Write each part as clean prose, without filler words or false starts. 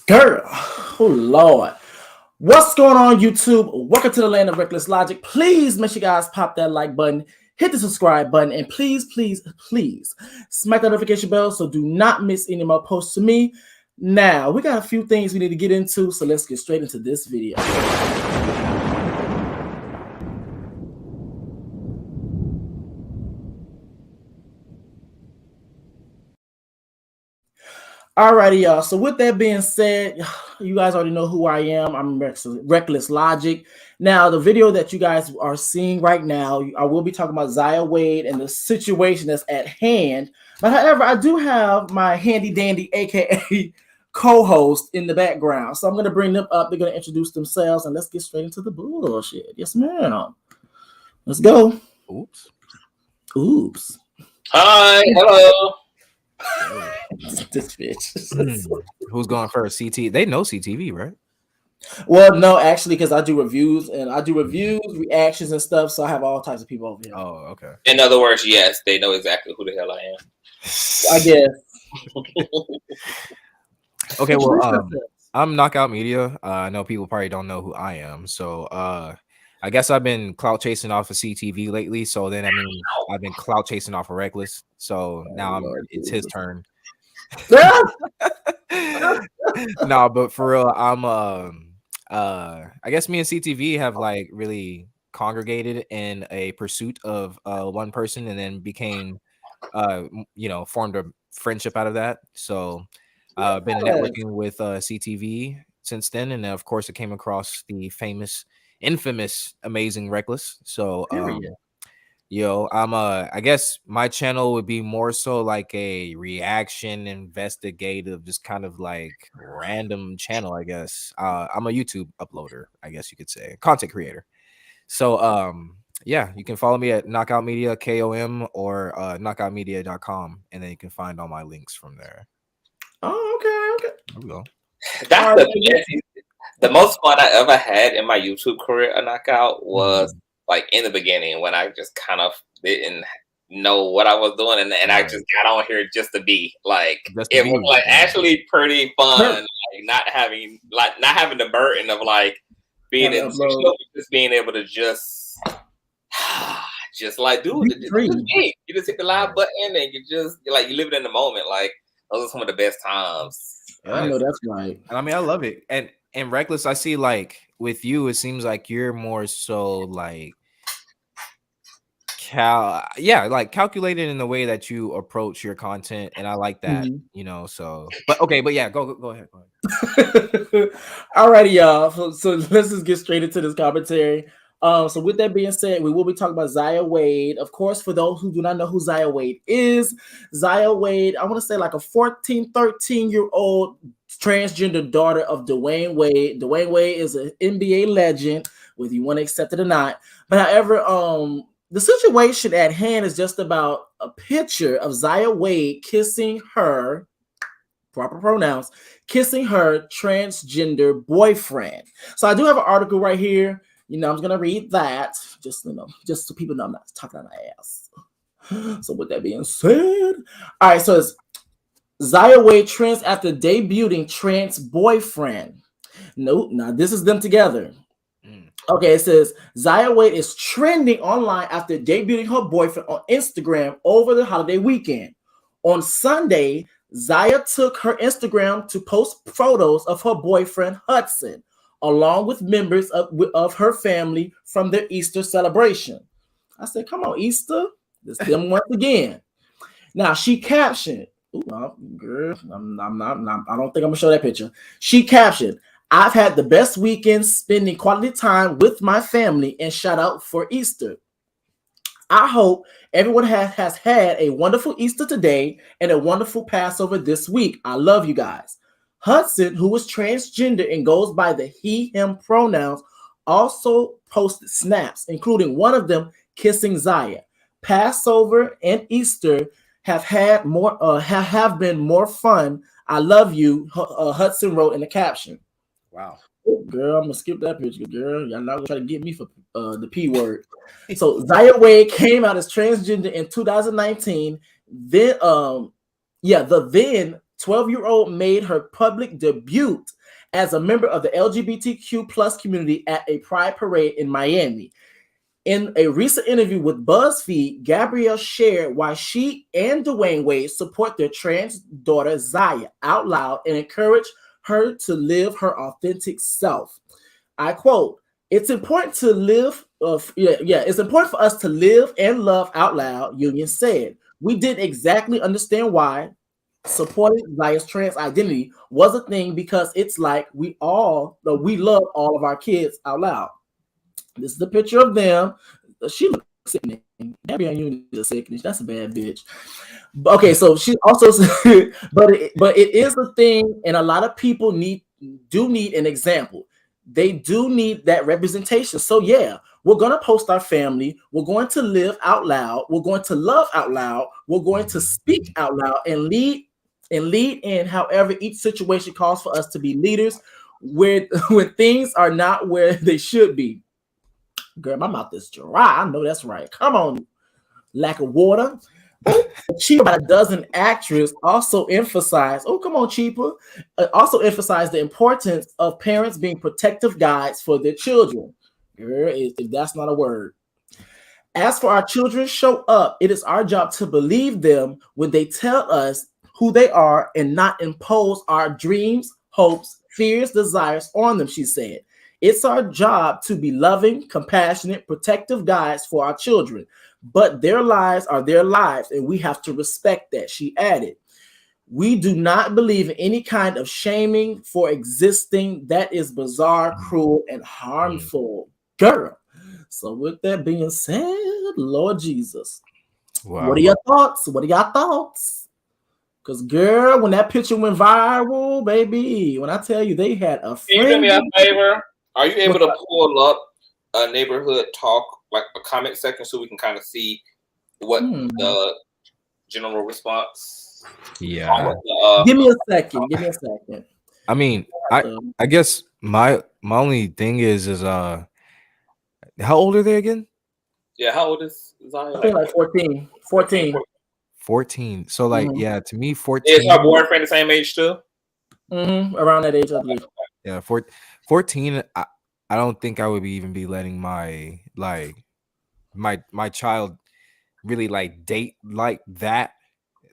Girl, oh Lord. What's going on, YouTube? Welcome to the land of reckless logic. Please make sure you guys pop that like button, hit the subscribe button, and please smack the notification bell so do not miss any more posts to me. Now, we got a few things we need to get into, so let's get straight into this video. Alrighty, y'all. So with that being said, you guys already know who I am. I'm Reckless Logic. Now, the video that you guys are seeing right now, I will be talking about Zaya Wade and the situation that's at hand. But however, I do have my handy dandy, aka co-host, in the background. So I'm going to bring them up. They're going to introduce themselves, and let's get straight into the bullshit. Yes, ma'am. Let's go. Oops. Hi. Hello. This bitch. Who's going first? CT. They know CTV, right? Well, no, actually, because I do reviews, reactions, and stuff. So I have all types of people over here. Oh, okay. In other words, yes, they know exactly who the hell I am. I guess. Okay, well, I'm Knockout Media. I know people probably don't know who I am, so I guess I've been clout chasing off of CTV lately. So then, I mean, I've been clout chasing off of Reckless. So now it's his turn. No, but for real, I guess me and CTV have like really congregated in a pursuit of one person, and then became formed a friendship out of that. So been networking with CTV since then, and of course, I came across the infamous, amazing Reckless. So I guess my channel would be more so like a reaction, investigative, just kind of like random channel, I guess. I'm a YouTube uploader, I guess you could say, content creator. So yeah, you can follow me at Knockout Media, KOM, or knockoutmedia.com, and then you can find all my links from there. Oh, okay. There we go. That's the most fun I ever had in my YouTube career. A knockout was like in the beginning when I just kind of didn't know what I was doing, and I just got on here just to be like, it was like actually pretty fun, like not having the burden of like being in just being able to just like dude, you just hit the live button and you live it in the moment. Like those are some of the best times. I know that's right. And I mean, I love it. And Reckless, I see like with you, it seems like you're more so like calculated in the way that you approach your content, and I like that, so but yeah, go ahead. Alrighty, y'all, so let's just get straight into this commentary. So with that being said, we will be talking about Zaya Wade. Of course, for those who do not know who Zaya Wade is, Zaya Wade, I want to say like a 13-year-old transgender daughter of Dwayne Wade. Dwayne Wade is an NBA legend, whether you want to accept it or not. But however, the situation at hand is just about a picture of Zaya Wade kissing her, proper pronouns, kissing her transgender boyfriend. So I do have an article right here. I'm just gonna read that, just so people know I'm not talking on my ass. So with that being said, all right. So it's Zaya Wade trends after debuting trans boyfriend. Nope, now this is them together. Okay, it says Zaya Wade is trending online after debuting her boyfriend on Instagram over the holiday weekend. On Sunday, Zaya took her Instagram to post photos of her boyfriend Hudson, along with members of her family from their Easter celebration. I said, come on, Easter. This them once again. Now, she captioned, girl, I'm not, I don't think I'm going to show that picture. She captioned, I've had the best weekend spending quality time with my family, and shout out for Easter. I hope everyone has had a wonderful Easter today and a wonderful Passover this week. I love you guys. Hudson, who is transgender and goes by the he, him pronouns, also posted snaps, including one of them kissing Zaya. Passover and Easter have been more fun. I love you, Hudson wrote in the caption. Wow. Girl, I'm gonna skip that picture, girl. Y'all not gonna try to get me for the P word. So Zaya Wade came out as transgender in 2019. Then the then 12-year-old made her public debut as a member of the LGBTQ plus community at a pride parade in Miami. In a recent interview with BuzzFeed, Gabrielle shared why she and Dwayne Wade support their trans daughter Zaya out loud and encourage her to live her authentic self. I quote, "It's important to live, it's important for us to live and love out loud," Union said. "We didn't exactly understand why supporting Zaya's trans identity was a thing because it's like we love all of our kids out loud." This is a picture of them. She looks sickening. Gabrielle Union is a sickening. That's a bad bitch. Okay, so she also, but it is a thing, and a lot of people need an example. They do need that representation. So yeah, we're gonna post our family. We're going to live out loud. We're going to love out loud. We're going to speak out loud and lead in however each situation calls for us to be leaders when when things are not where they should be. Girl, my mouth is dry. I know that's right. Come on, lack of water. Cheaper by a dozen actress also emphasized, oh, come on, cheaper, also emphasized the importance of parents being protective guides for their children. Girl, if that's not a word. As for our children show up, it is our job to believe them when they tell us who they are and not impose our dreams, hopes, fears, desires on them, she said. It's our job to be loving, compassionate, protective guides for our children, but their lives are their lives, and we have to respect that, she added. We do not believe in any kind of shaming for existing. That is bizarre, cruel, and harmful. Girl. So with that being said, Lord Jesus, Wow. what are your thoughts? What are your thoughts? Because girl, when that picture went viral, baby, when I tell you they had a Can you do me a friend, favor? Are you able What's to up? pull up a neighborhood talk, like a comment section, so we can kind of see what the general response? Yeah. Give me a second. Give me a second. I mean, I guess my only thing is how old are they again? Yeah, how old is Zaya? I think like 14. 14. 14. So like, yeah, to me, Is 14. her boyfriend the same age too? Around that age, I believe. Yeah, 14. I don't think I would even be letting my my child really like date like that,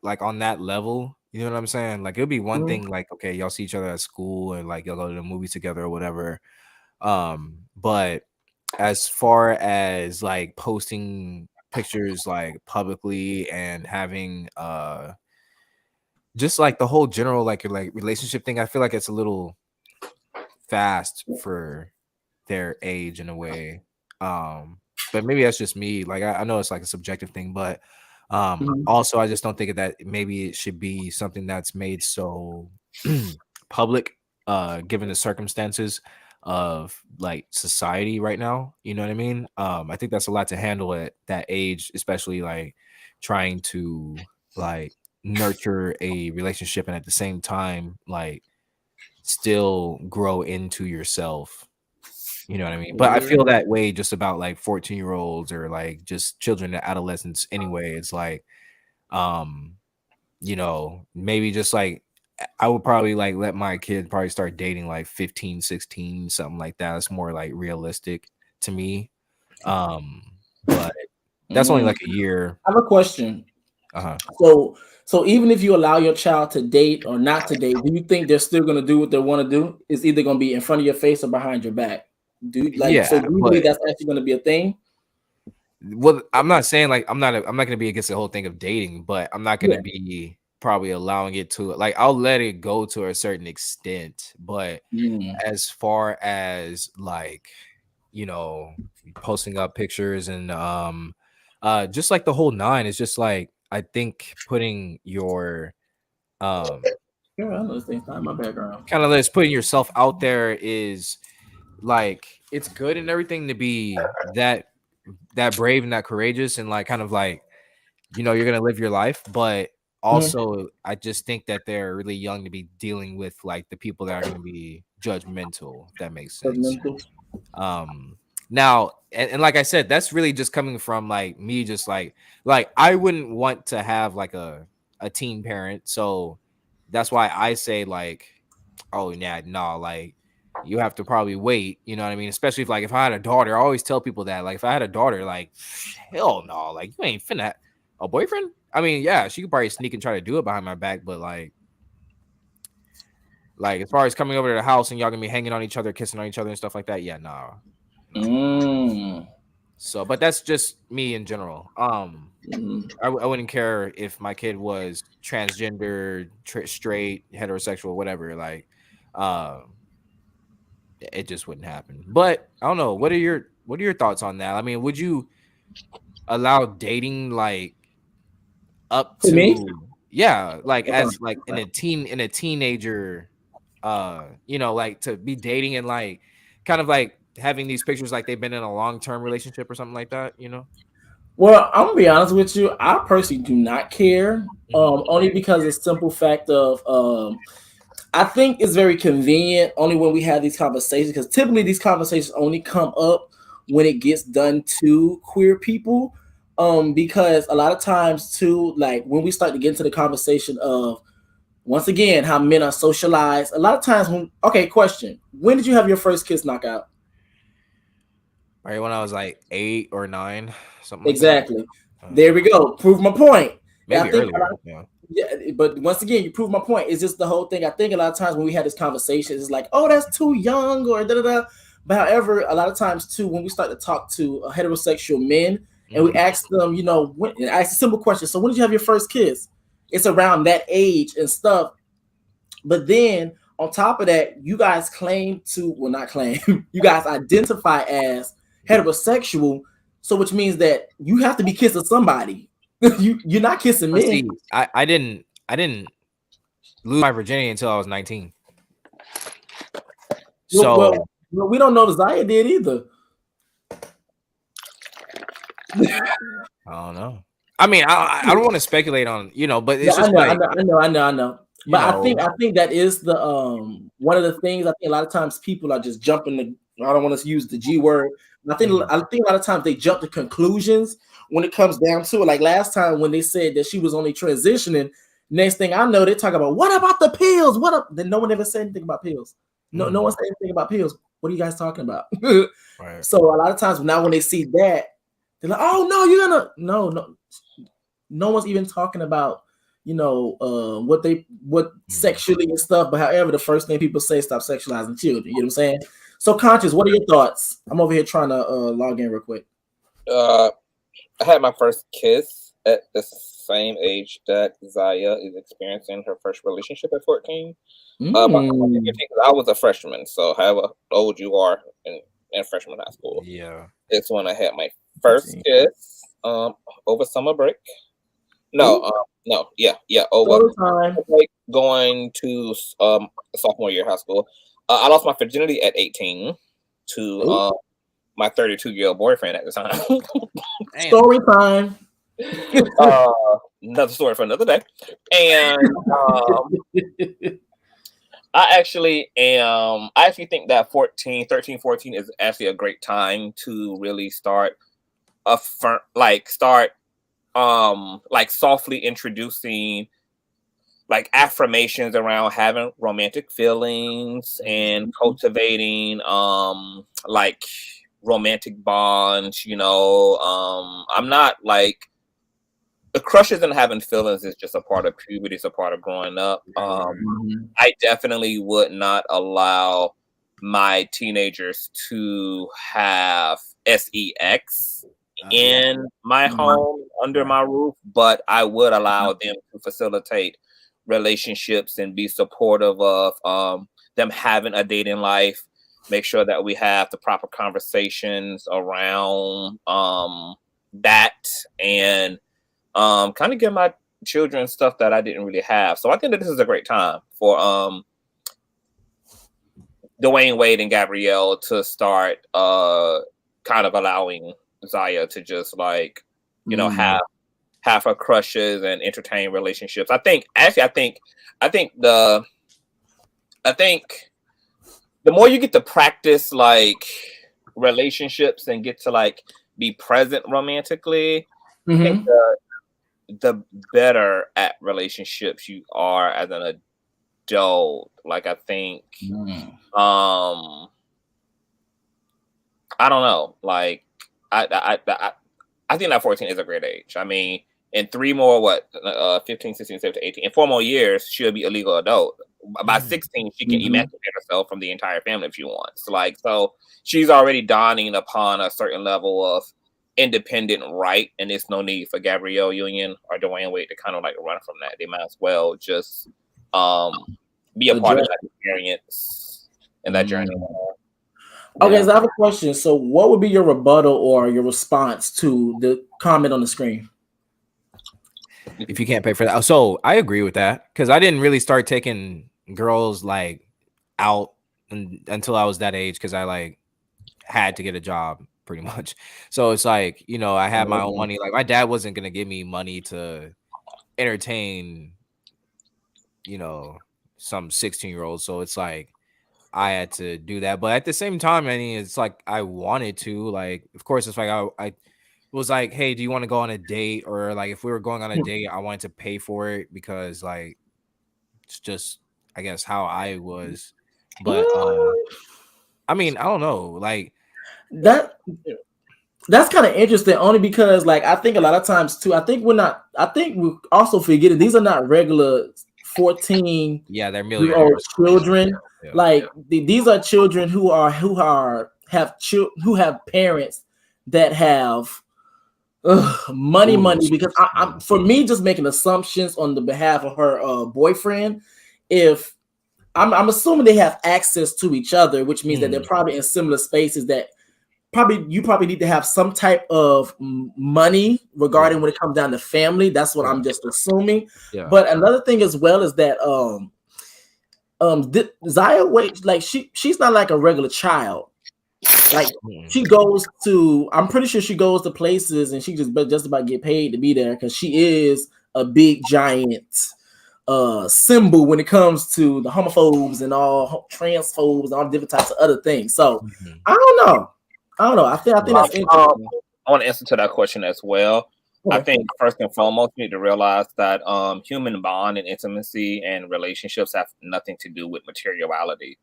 like on that level. You know what I'm saying? Like, it'll be one thing, like, okay, y'all see each other at school and like y'all go to the movies together or whatever. But as far as like posting pictures like publicly and having just like the whole general like relationship thing, I feel like it's a little fast for their age in a way. But maybe that's just me. Like, I know it's like a subjective thing, but also I just don't think that maybe it should be something that's made so public, given the circumstances of like society right now. You know what I mean? I think that's a lot to handle at that age, especially like trying to like nurture a relationship and at the same time like still grow into yourself. You know what I mean? But I feel that way just about like 14-year-olds or like just children and adolescents anyway. It's like, you know, maybe just like I would probably like let my kid probably start dating like 15, 16, something like that. It's more like realistic to me. But that's only like a year. I have a question. Uh-huh. So even if you allow your child to date or not to date, do you think they're still going to do what they want to do? It's either going to be in front of your face or behind your back. Do you Yeah, believe that's actually going to be a thing? Well, I'm not saying like I'm not going to be against the whole thing of dating, but I'm not going to be probably allowing it to, like, I'll let it go to a certain extent. But as far as like, you know, posting up pictures and just like the whole nine is just like, I think putting your I know this thing's not in my background. kind of just putting yourself out there is like, it's good and everything to be that brave and that courageous and like kind of like, you know, you're gonna live your life, but also I just think that they're really young to be dealing with like the people that are going to be judgmental, if that makes sense. Now and like I said, that's really just coming from like me, just like I wouldn't want to have like a teen parent. So that's why I say like, oh yeah, no, like you have to probably wait. You know what I mean? Especially if I had a daughter, I always tell people that like if I had a daughter, like hell no, like you ain't finna a boyfriend. I mean, yeah, she could probably sneak and try to do it behind my back, but like as far as coming over to the house and y'all gonna be hanging on each other, kissing on each other and stuff like that, yeah, no. So, but that's just me in general. I wouldn't care if my kid was transgender, straight, heterosexual, whatever. Like, it just wouldn't happen. But I don't know. What are your thoughts on that? I mean, would you allow dating like up To me? to like as like in a teenager, like to be dating and like kind of like having these pictures like they've been in a long-term relationship or something like that, Well, I'm gonna be honest with you. I personally do not care. Only because of the simple fact of I think it's very convenient only when we have these conversations, because typically these conversations only come up when it gets done to queer people. Because a lot of times too, like when we start to get into the conversation of once again how men are socialized, a lot of times question, when did you have your first kiss knockout? Right when I was like 8 or 9, something like Exactly. that. There we go. Prove my point. And Maybe I think earlier. Yeah. yeah, but once again, you prove my point. It's just the whole thing. I think a lot of times when we have this conversation, it's like, oh, that's too young or da da da. But however, a lot of times too, when we start to talk to heterosexual men and we ask them, ask a simple question. So when did you have your first kiss? It's around that age and stuff. But then on top of that, you guys not claim, you guys identify as heterosexual. So which means that you have to be kissing somebody. You're not kissing But men. see, I didn't lose my virginity until I was 19. So we don't know the Zaya did either. I don't know. I mean, I don't want to speculate on, but it's just I know. But I think that is the one of the things. I think a lot of times people are just jumping the. I don't want to use the G word. I think a lot of times they jump to conclusions when it comes down to it. Like last time when they said that she was only transitioning, next thing I know they talk about what about the pills? What up? Then no one ever said anything about pills. No one said anything about pills. What are you guys talking about? Right. So a lot of times now when they see that, they're like, oh no, you're gonna no one's even talking about what sexually and stuff. But however, the first thing people say, stop sexualizing children. You know what I'm saying? So Conscious, what are your thoughts? I'm over here trying to log in real quick. I had my first kiss at the same age that Zaya is experiencing her first relationship at 14. I was a freshman, so however old you are in freshman high school. Yeah. It's when I had my first kiss over summer break. Over break going to sophomore year of high school. I lost my virginity at 18 to my 32-year-old boyfriend at the time. Story time. Another story for another day. And I actually think that 13, 14 is actually a great time to really start softly introducing like affirmations around having romantic feelings and cultivating like romantic bonds. I'm not like the crushes and having feelings is just a part of puberty. It's a part of growing up. I definitely would not allow my teenagers to have sex in my home under my roof, but I would allow them to facilitate relationships and be supportive of them having a dating life. Make sure that we have the proper conversations around that, and kind of give my children stuff that I didn't really have. So I think that this is a great time for Dwayne Wade and Gabrielle to start kind of allowing Zaya to just like, have her crushes and entertain relationships. I think the more you get to practice like relationships and get to like be present romantically, I think the better at relationships you are as an adult. Like I think I don't know. Like I think that 14 is a great age. I mean, in 3 more 15, 16, 17, 18, in 4 more years, she'll be a legal adult. By 16, she can emancipate herself from the entire family if she wants. Like, so she's already dawning upon a certain level of independent right, and there's no need for Gabrielle Union or Dwayne Wade to kind of like run from that. They might as well just be a part of that experience and that journey. Okay, so I have a question. So, what would be your rebuttal or your response to the comment on the screen? If you can't pay for that, so I agree with that because I didn't really start taking girls like out until I was that age because I like had to get a job pretty much. So it's like, you know, I had my own money. Like my dad wasn't gonna give me money to entertain, you know, some 16-year-olds. So it's like I had to do that. But at the same time, I mean, it's like I wanted to. Like, of course, it's like I was like, hey, do you want to go on a date? Or like if we were going on a date, I wanted to pay for it because like it's just I guess how I was. But I mean, I don't know. Like that's kind of interesting only because like I think a lot of times too, I think we're also forgetting these are not regular 14 they're millionaires children. Like these are children who have parents that have money because I'm for me just making assumptions on the behalf of her boyfriend. If I'm assuming they have access to each other, which means that they're probably in similar spaces that you probably need to have some type of money regarding when it comes down to family. That's what I'm just assuming. But another thing as well is that Zaya Wade, like she's not like a regular child. Like she goes to, I'm pretty sure she goes to places and she just about get paid to be there because she is a big giant symbol when it comes to the homophobes and all transphobes and all different types of other things. So I don't know. I think that's interesting. I want to answer to that question as well. I think first and foremost, you need to realize that human bond and intimacy and relationships have nothing to do with materiality.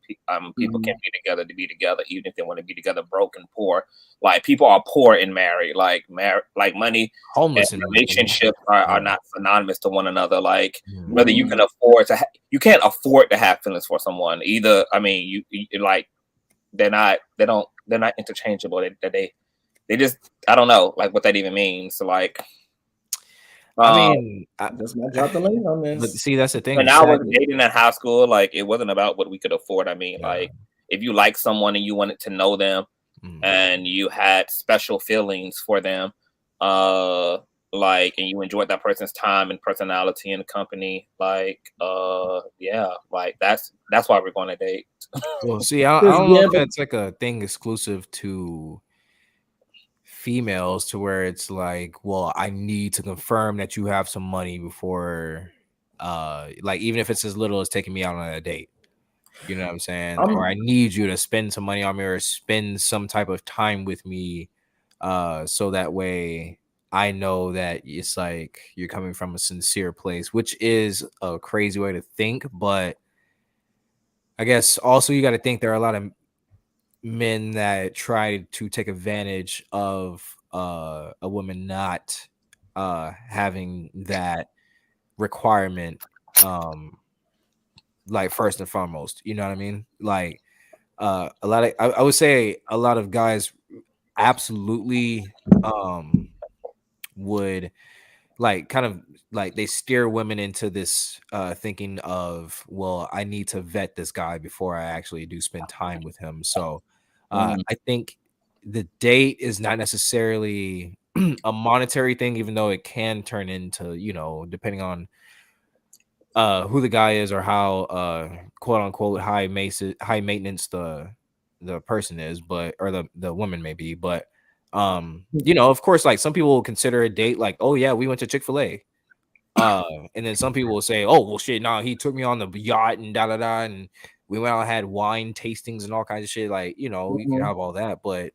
People can be together to be together, even if they want to be together broke and poor. Like people are poor and married. Like money, homeless, and relationships are not synonymous to one another. Like whether you can afford to, you can't afford to have feelings for someone either. I mean, you like they're not interchangeable. They just, I don't know, like what that even means. So like, I mean, just might drop the link on this. But see, that's the thing. When I was dating in high school, like it wasn't about what we could afford. I mean, like if you like someone and you wanted to know them, and you had special feelings for them, like, and you enjoyed that person's time and personality and company, like, like that's why we're going to date. Well, see, I don't know if that's like a thing exclusive to females to where it's like, well, I need to confirm that you have some money before like even if it's as little as taking me out on a date, you know what I'm saying, or I need you to spend some money on me or spend some type of time with me so that way I know that it's like you're coming from a sincere place, which is a crazy way to think, but I guess also you got to think there are a lot of men that try to take advantage of a woman not having that requirement, like first and foremost, you know what I mean? Like a lot of I would say a lot of guys absolutely would like kind of like they steer women into this thinking of, well, I need to vet this guy before I actually do spend time with him. So I think the date is not necessarily a monetary thing, even though it can turn into, you know, depending on who the guy is or how quote unquote high maintenance the person is, but or the woman may be, but you know, of course, like some people will consider a date like, oh yeah, we went to Chick-fil-A. And then some people will say, oh well shit, nah, he took me on the yacht and da da da, and we went out and had wine tastings and all kinds of shit. Like, you know, you can have all that, but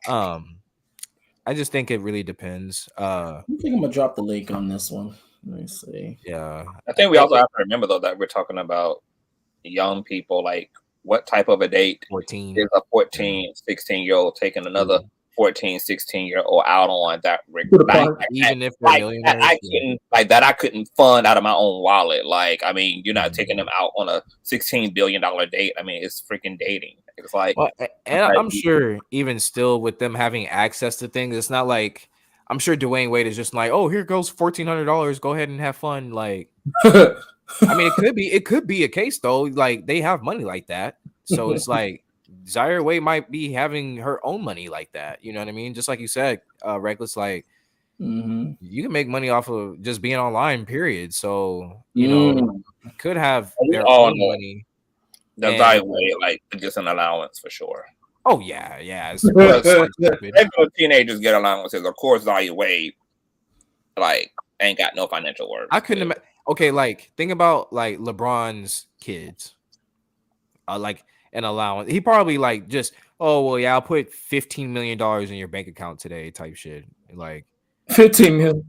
I just think it really depends. I think I'm gonna drop the link on this one. Let me see. Yeah, I think we also have to remember though that we're talking about young people, like what type of a date 14. is a 14, 16-year-old taking another 14, 16-year-old out on that To the park. Even if they're millionaires, I couldn't fund out of my own wallet. Like, I mean, you're not taking them out on a $16 billion date. I mean, it's freaking dating. It's like, well, and I'm sure even still with them having access to things, it's not like I'm sure Dwayne Wade is just like, oh, here goes $1,400. Go ahead and have fun. Like, I mean, it could be a case though. Like they have money like that, so it's like Zaya Wade might be having her own money like that. You know what I mean? Just like you said, Reckless. Like you can make money off of just being online. Period. So you know, could have their own money. The Zaya Wade, like just an allowance for sure. Oh yeah. Regular teenagers get allowances. Of course, Zaya Wade, like, ain't got no financial work. I couldn't imagine. Okay, like think about like LeBron's kids, like an allowance. He probably like just, oh well, yeah, I'll put $15 million in your bank account today, type shit. Like 15 million.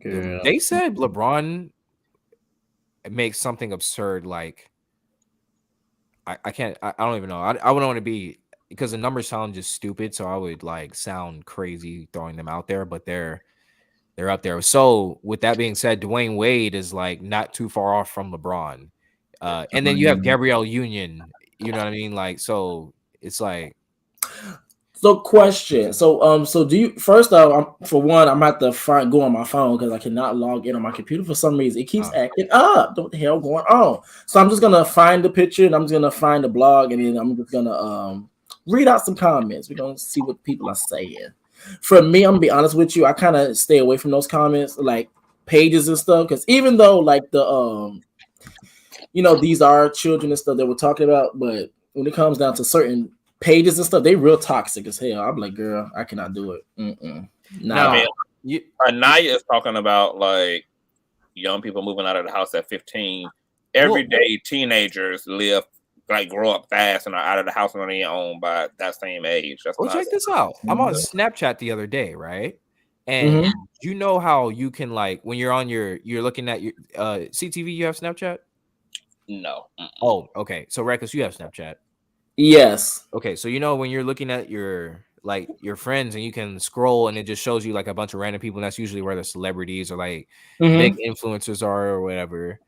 Girl. They said LeBron makes something absurd. Like I can't. I don't even know. I wouldn't want to be because the numbers sound just stupid. So I would like sound crazy throwing them out there, but they're up there. So with that being said, Dwayne Wade is like not too far off from LeBron. And then you have Gabrielle Union, you know what I mean? Like, so it's like. So question. So do you, first off, for one, I'm about to go on my phone because I cannot log in on my computer for some reason. It keeps acting up. What the hell going on? So I'm just gonna find the picture and I'm just gonna find the blog and then I'm just gonna read out some comments. We're gonna see what people are saying. For me, I'm gonna be honest with you, I kind of stay away from those comments, like pages and stuff, because even though like the these are children and stuff that we're talking about, but when it comes down to certain pages and stuff, they real toxic as hell. I'm like, girl, I cannot do it. Nah. I mean, Anaya is talking about like young people moving out of the house at 15. Every day, teenagers grow up fast and are out of the house on their own by that same age. Check this out. I'm on Snapchat the other day, right? And you know how you can like when you're looking at your CTV, you have Snapchat? No. Oh, okay. So Reckless, you have Snapchat. Yes. Okay, so you know when you're looking at your friends and you can scroll and it just shows you like a bunch of random people, and that's usually where the celebrities or like big influencers are or whatever.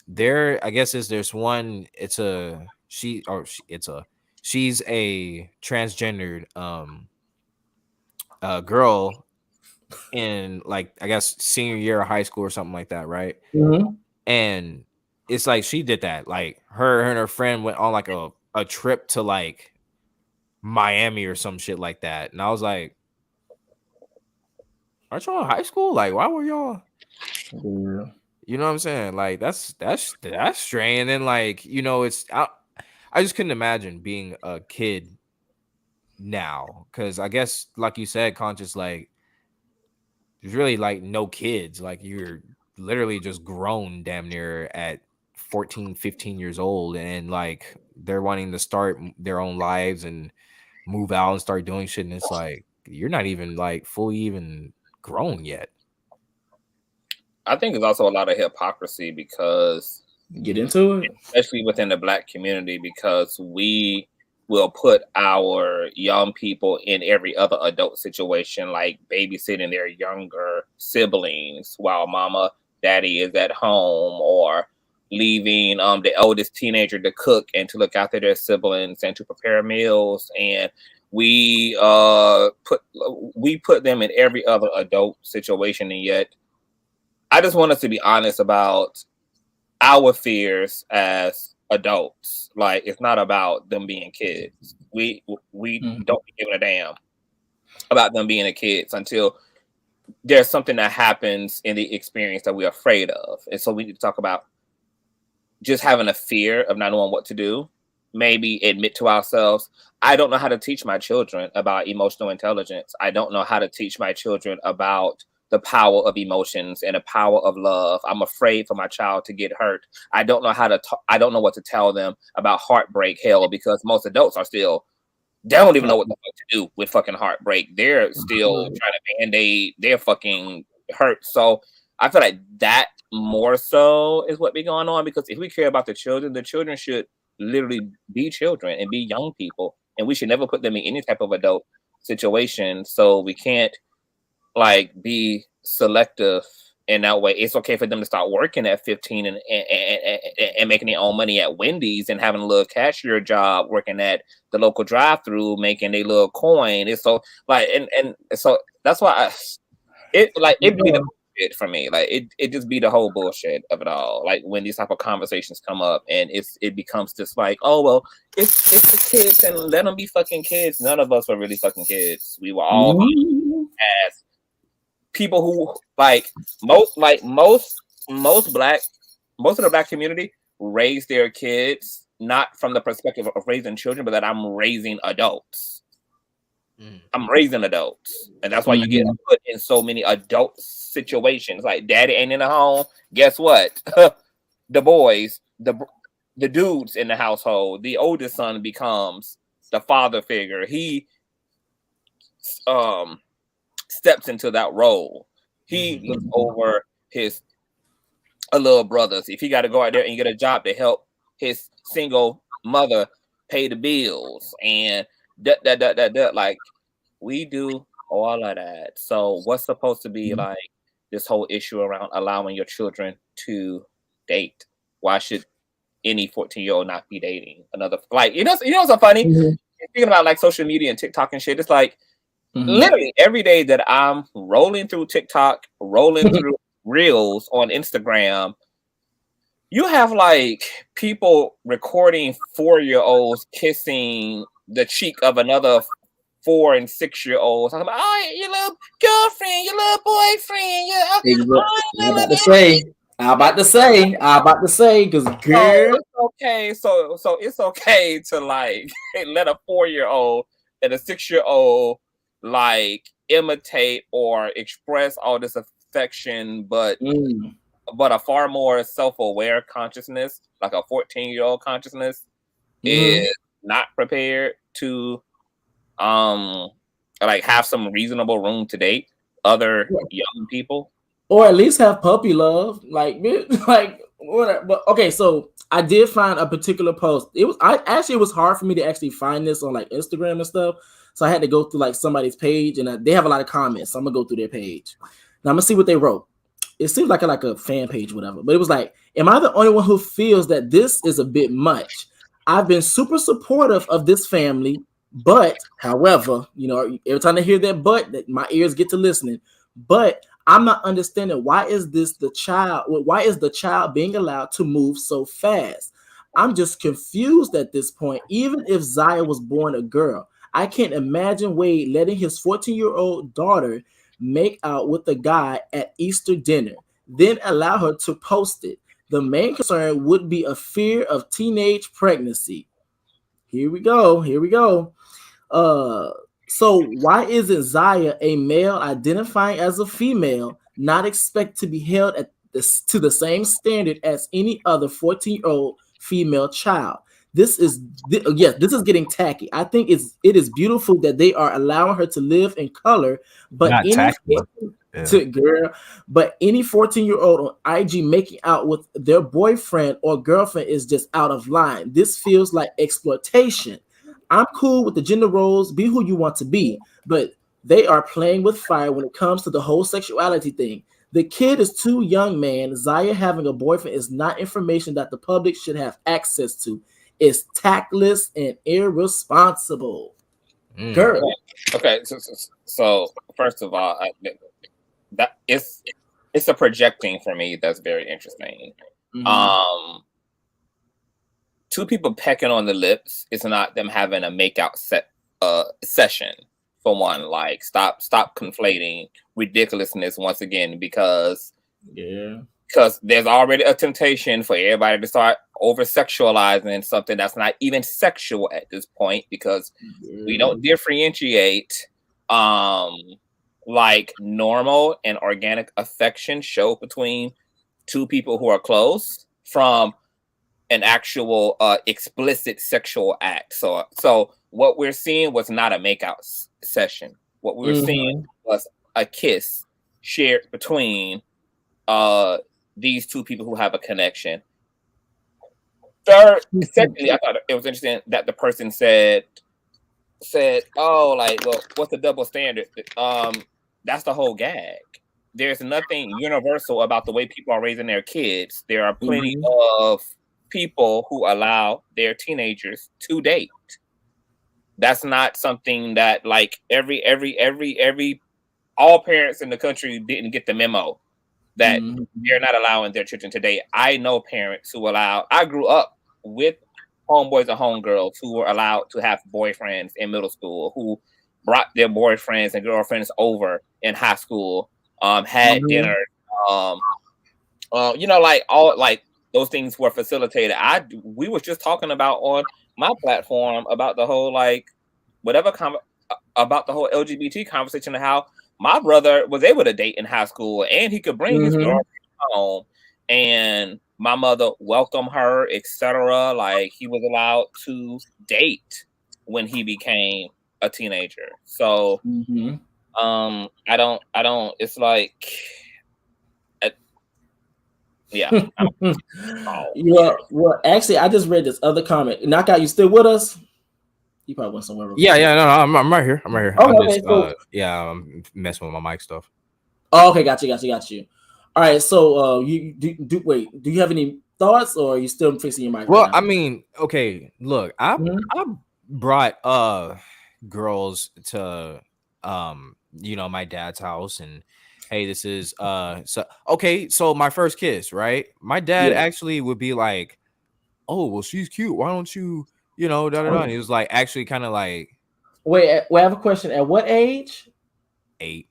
There, I guess there's one. She's a transgendered girl in like I guess senior year of high school or something like that, right? And it's like she did that. Like her and her friend went on like a trip to like Miami or some shit like that, and I was like, "Aren't y'all in high school? Like, why were y'all?" You know what I'm saying? Like that's strange. And then like it's I just couldn't imagine being a kid now because I guess like you said, conscious like there's really like no kids. Like you're literally just grown damn near at 14, 15 years old, and like they're wanting to start their own lives and move out and start doing shit, and it's like you're not even like fully even grown yet. I think there's also a lot of hypocrisy because get into it, especially within the Black community, because we will put our young people in every other adult situation, like babysitting their younger siblings while mama, daddy is at home, or leaving the oldest teenager to cook and to look after their siblings and to prepare meals. And we put them in every other adult situation, and yet I just want us to be honest about our fears as adults. Like, it's not about them being kids. We don't be giving a damn about them being kids until there's something that happens in the experience that we're afraid of. And so we need to talk about just having a fear of not knowing what to do. Maybe admit to ourselves, I don't know how to teach my children about emotional intelligence. I don't know how to teach my children about the power of emotions and the power of love. I'm afraid for my child to get hurt. I don't know how to I don't know what to tell them about heartbreak, hell, because most adults are still, they don't even know what the fuck to do with fucking heartbreak. They're still trying to band-aid their fucking hurt. So I feel like that more so is what be going on, because if we care about the children should literally be children and be young people, and we should never put them in any type of adult situation. So we can't like be selective in that way. It's okay for them to start working at 15 and making their own money at Wendy's and having a little cashier job, working at the local drive-through, making a little coin. It's so like, and so that's why it be the bullshit for me. Like it just be the whole bullshit of it all. Like when these type of conversations come up and it becomes just like, oh well, it's the kids and let them be fucking kids. None of us were really fucking kids. We were all as people who most of the black community raise their kids not from the perspective of raising children, but that I'm raising adults. I'm raising adults, and that's why you get put in so many adult situations. Like daddy ain't in the home. Guess what? The boys, the dudes in the household, the oldest son becomes the father figure. He steps into that role. He looks over his little brothers. If he got to go out there and get a job to help his single mother pay the bills and like we do all of that. So what's supposed to be like this whole issue around allowing your children to date? Why should any 14-year-old not be dating another? Like, you know what's so funny? Speaking about like social media and TikTok and shit, it's like literally every day that I'm rolling through TikTok, rolling through Reels on Instagram, you have like people recording 4-year-olds kissing the cheek of another 4 and 6-year-olds. Talking about, oh, your little girlfriend, your little boyfriend. I'm about to say, because girl, it's okay. So it's okay to like let a 4-year-old and a 6-year-old like imitate or express all this affection, but a far more self-aware consciousness, like a 14-year-old consciousness, is not prepared to like have some reasonable room to date other young people, or at least have puppy love, like whatever. But okay, so I did find a particular post. It was hard for me to actually find this on like Instagram and stuff, so I had to go through like somebody's page, and they have a lot of comments, so I'm gonna go through their page. Now I'm gonna see what they wrote. It seems like a fan page, whatever, but it was like, am I the only one who feels that this is a bit much? I've been super supportive of this family, but however, every time I hear that but, that my ears get to listening, but I'm not understanding why is the child being allowed to move so fast? I'm just confused at this point. Even if Zaya was born a girl, I can't imagine Wade letting his 14-year-old daughter make out with a guy at Easter dinner, then allow her to post it. The main concern would be a fear of teenage pregnancy. Here we go. So why isn't Zaya, a male identifying as a female, not expect to be held to the same standard as any other 14-year-old female child? This is getting tacky. I think it is beautiful that they are allowing her to live in color, but but any 14-year-old on IG making out with their boyfriend or girlfriend is just out of line. This feels like exploitation. I'm cool with the gender roles, be who you want to be, but they are playing with fire when it comes to the whole sexuality thing. The kid is too young, man. Zaya having a boyfriend is not information that the public should have access to. It's tactless and irresponsible. Girl. Okay, so first of all, that it's a projecting for me that's very interesting. Two people pecking on the lips is not them having a makeout session. For one, like stop conflating ridiculousness once again, because there's already a temptation for everybody to start over sexualizing something that's not even sexual at this point, because we don't differentiate like normal and organic affection show between two people who are close from an actual explicit sexual act. So what we're seeing was not a makeout session. What we were seeing was a kiss shared between these two people who have a connection. Third, secondly, I thought it was interesting that the person said, "Oh, like, well, what's the double standard?" That's the whole gag. There's nothing universal about the way people are raising their kids. There are plenty of people who allow their teenagers to date. That's not something that like all parents in the country didn't get the memo that they're not allowing their children to date. I know parents who allow. I grew up with homeboys and homegirls who were allowed to have boyfriends in middle school, who brought their boyfriends and girlfriends over in high school, had dinner, like all like those things were facilitated. We was just talking about on my platform about the whole like whatever about the whole LGBT conversation and how my brother was able to date in high school and he could bring his girlfriend home and my mother welcomed her, etc. Like he was allowed to date when he became a teenager. So I don't it's like yeah. Well, actually, I just read this other comment. Knockout, you still with us? You probably went somewhere. Yeah, no, I'm right here. I'm right here. Okay, I'm messing with my mic stuff. Oh, okay, got you. All right, so you wait. Do you have any thoughts, or are you still fixing your mic? Well, I mean, okay. Look, I brought girls to my dad's house and. Hey, this is so my first kiss, right? My dad actually would be like, "Oh, well, she's cute. Why don't you, da da da?" And he was like, actually, kind of like, wait. I have a question. At what age? 8.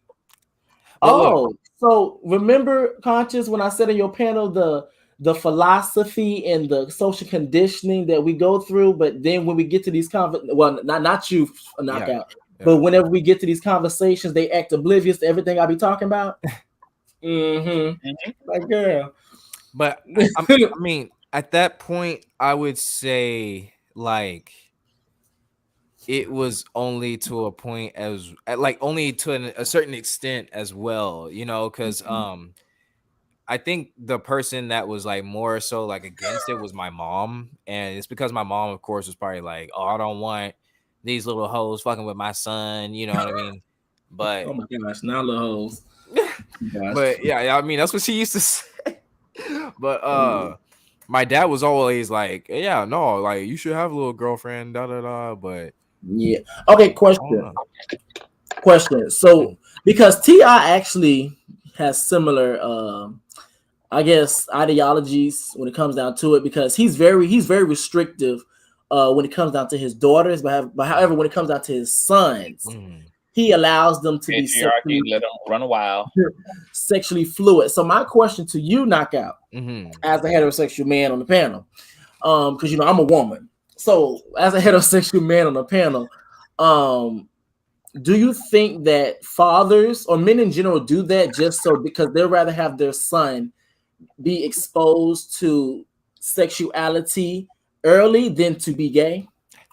But so remember, Conscious, when I said in your panel the philosophy and the social conditioning that we go through, but then when we get to these not you, Knockout. But whenever we get to these conversations, they act oblivious to everything I be talking about. Like, girl. But I mean, at that point, I would say like it was only to a point as like only to a certain extent as well, because I think the person that was like more so like against it was my mom, and it's because my mom, of course, was probably like, "Oh, I don't want these little hoes fucking with my son," you know what I mean? But oh my gosh, now little hoes. But yeah, I mean that's what she used to say. But my dad was always like, "Yeah, no, like you should have a little girlfriend, da da da." But yeah, okay. Question. So because T.I. actually has similar, I guess, ideologies when it comes down to it, because he's very restrictive when it comes down to his daughters, but however, when it comes down to his sons, he allows them to be sexually, let them run a while, sexually fluid. So my question to you, Knockout, as a heterosexual man on the panel, because I'm a woman, so as a heterosexual man on the panel, do you think that fathers or men in general do that just so because they'd rather have their son be exposed to sexuality early than to be gay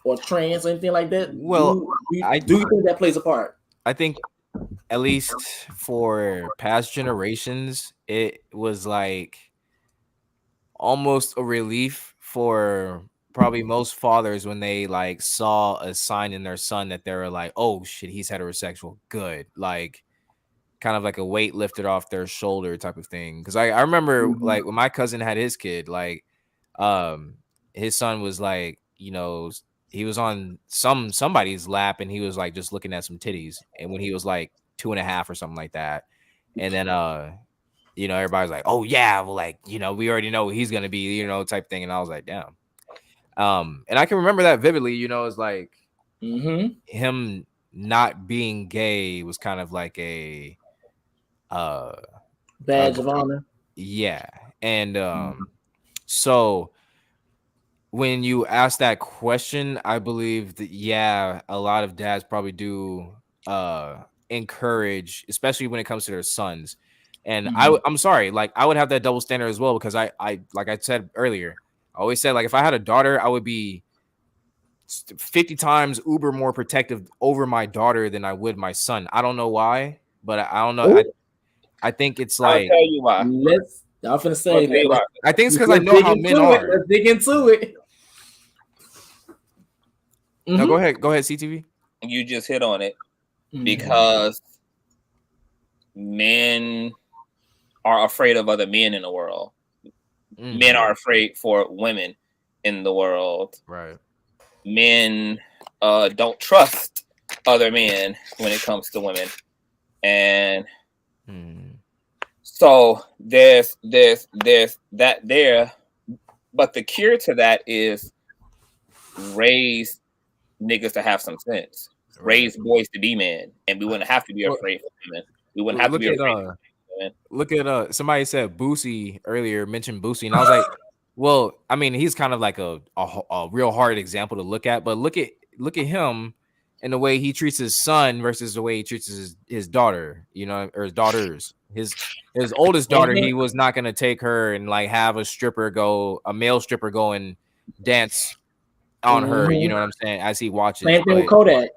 or trans or anything like that? Well, do you think that plays a part? I think at least for past generations, it was like almost a relief for probably most fathers when they like saw a sign in their son that they were like, "Oh shit, he's heterosexual." Good. Like kind of like a weight lifted off their shoulder type of thing. Because I remember like when my cousin had his kid, like his son was like, he was on somebody's lap and he was like just looking at some titties, and when he was like 2.5 or something like that, and then everybody's like, "Oh yeah, well, like, we already know he's gonna be, type thing." And I was like, damn. And I can remember that vividly, it's like him not being gay was kind of like a badge of honor. Yeah. And so when you ask that question, I believe that a lot of dads probably do encourage, especially when it comes to their sons. And I'm sorry, like I would have that double standard as well, because I like I said earlier, I always said, like, if I had a daughter, I would be 50 times uber more protective over my daughter than I would my son. I don't know why, but I don't know. I think it's like, I'll tell you why. Y'all finna say that. I think it's because I know how men are. Let's dig into it. No, go ahead, CTV. You just hit on it because men are afraid of other men in the world. Men are afraid for women in the world. Right. Men don't trust other men when it comes to women, and so there's that there. But the cure to that is raise niggas to have some sense. Raise boys to be men, and we wouldn't have to be afraid for women. We wouldn't have to be afraid for women. Look at somebody said Boosie earlier, mentioned Boosie, and I was like, well, I mean, he's kind of like a real hard example to look at, but look at him and the way he treats his son versus the way he treats his daughter, you know, or his daughters. His oldest daughter, he was not gonna take her and like have a male stripper go and dance on her, you know what I'm saying, as he watches. Same thing with Kodak.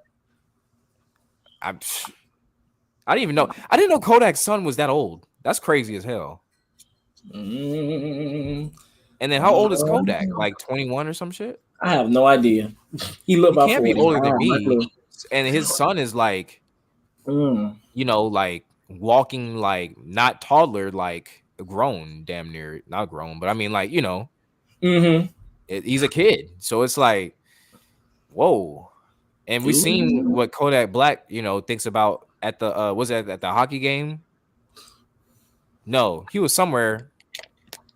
I didn't even know. I didn't know Kodak's son was that old. That's crazy as hell. And then how old is Kodak? Like 21 or some shit? I have no idea. He can't be older than me. And his son is like, you know, like walking like not toddler, like grown, damn near not grown, but I mean like, you know, he's a kid. So it's like, whoa. And we've seen what Kodak Black, you know, thinks about at the was it at the hockey game? No, he was somewhere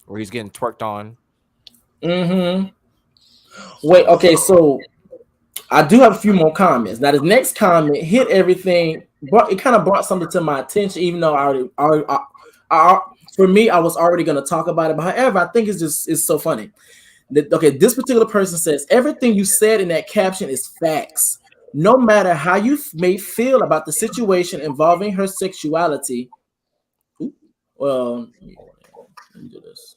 where he's getting twerked on. Wait, okay, so I do have a few more comments. Now, the next comment hit everything, but it kind of brought something to my attention, even though for me, I was already going to talk about it. But however, I think it's so funny. Okay, this particular person says, everything you said in that caption is facts. No matter how you may feel about the situation involving her sexuality. Well, let me do this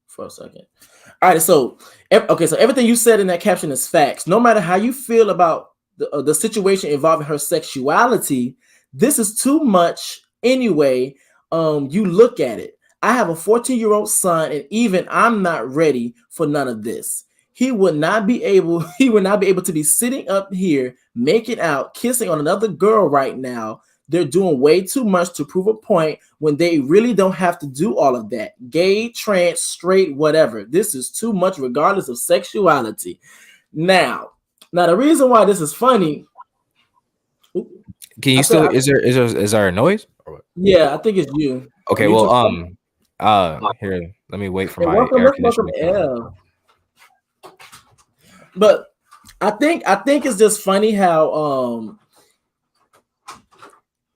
for a second. All right, so everything you said in that caption is facts. No matter how you feel about the situation involving her sexuality, this is too much anyway. You look at it. I have a 14-year-old son, and even I'm not ready for none of this. He would not be able to be sitting up here, making out, kissing on another girl right now. They're doing way too much to prove a point when they really don't have to do all of that. Gay, trans, straight, whatever. This is too much regardless of sexuality. Now the reason why this is funny. Can you is there a noise? Yeah, I think it's you. Okay, well, here, let me wait for my air conditioning. But I think it's just funny how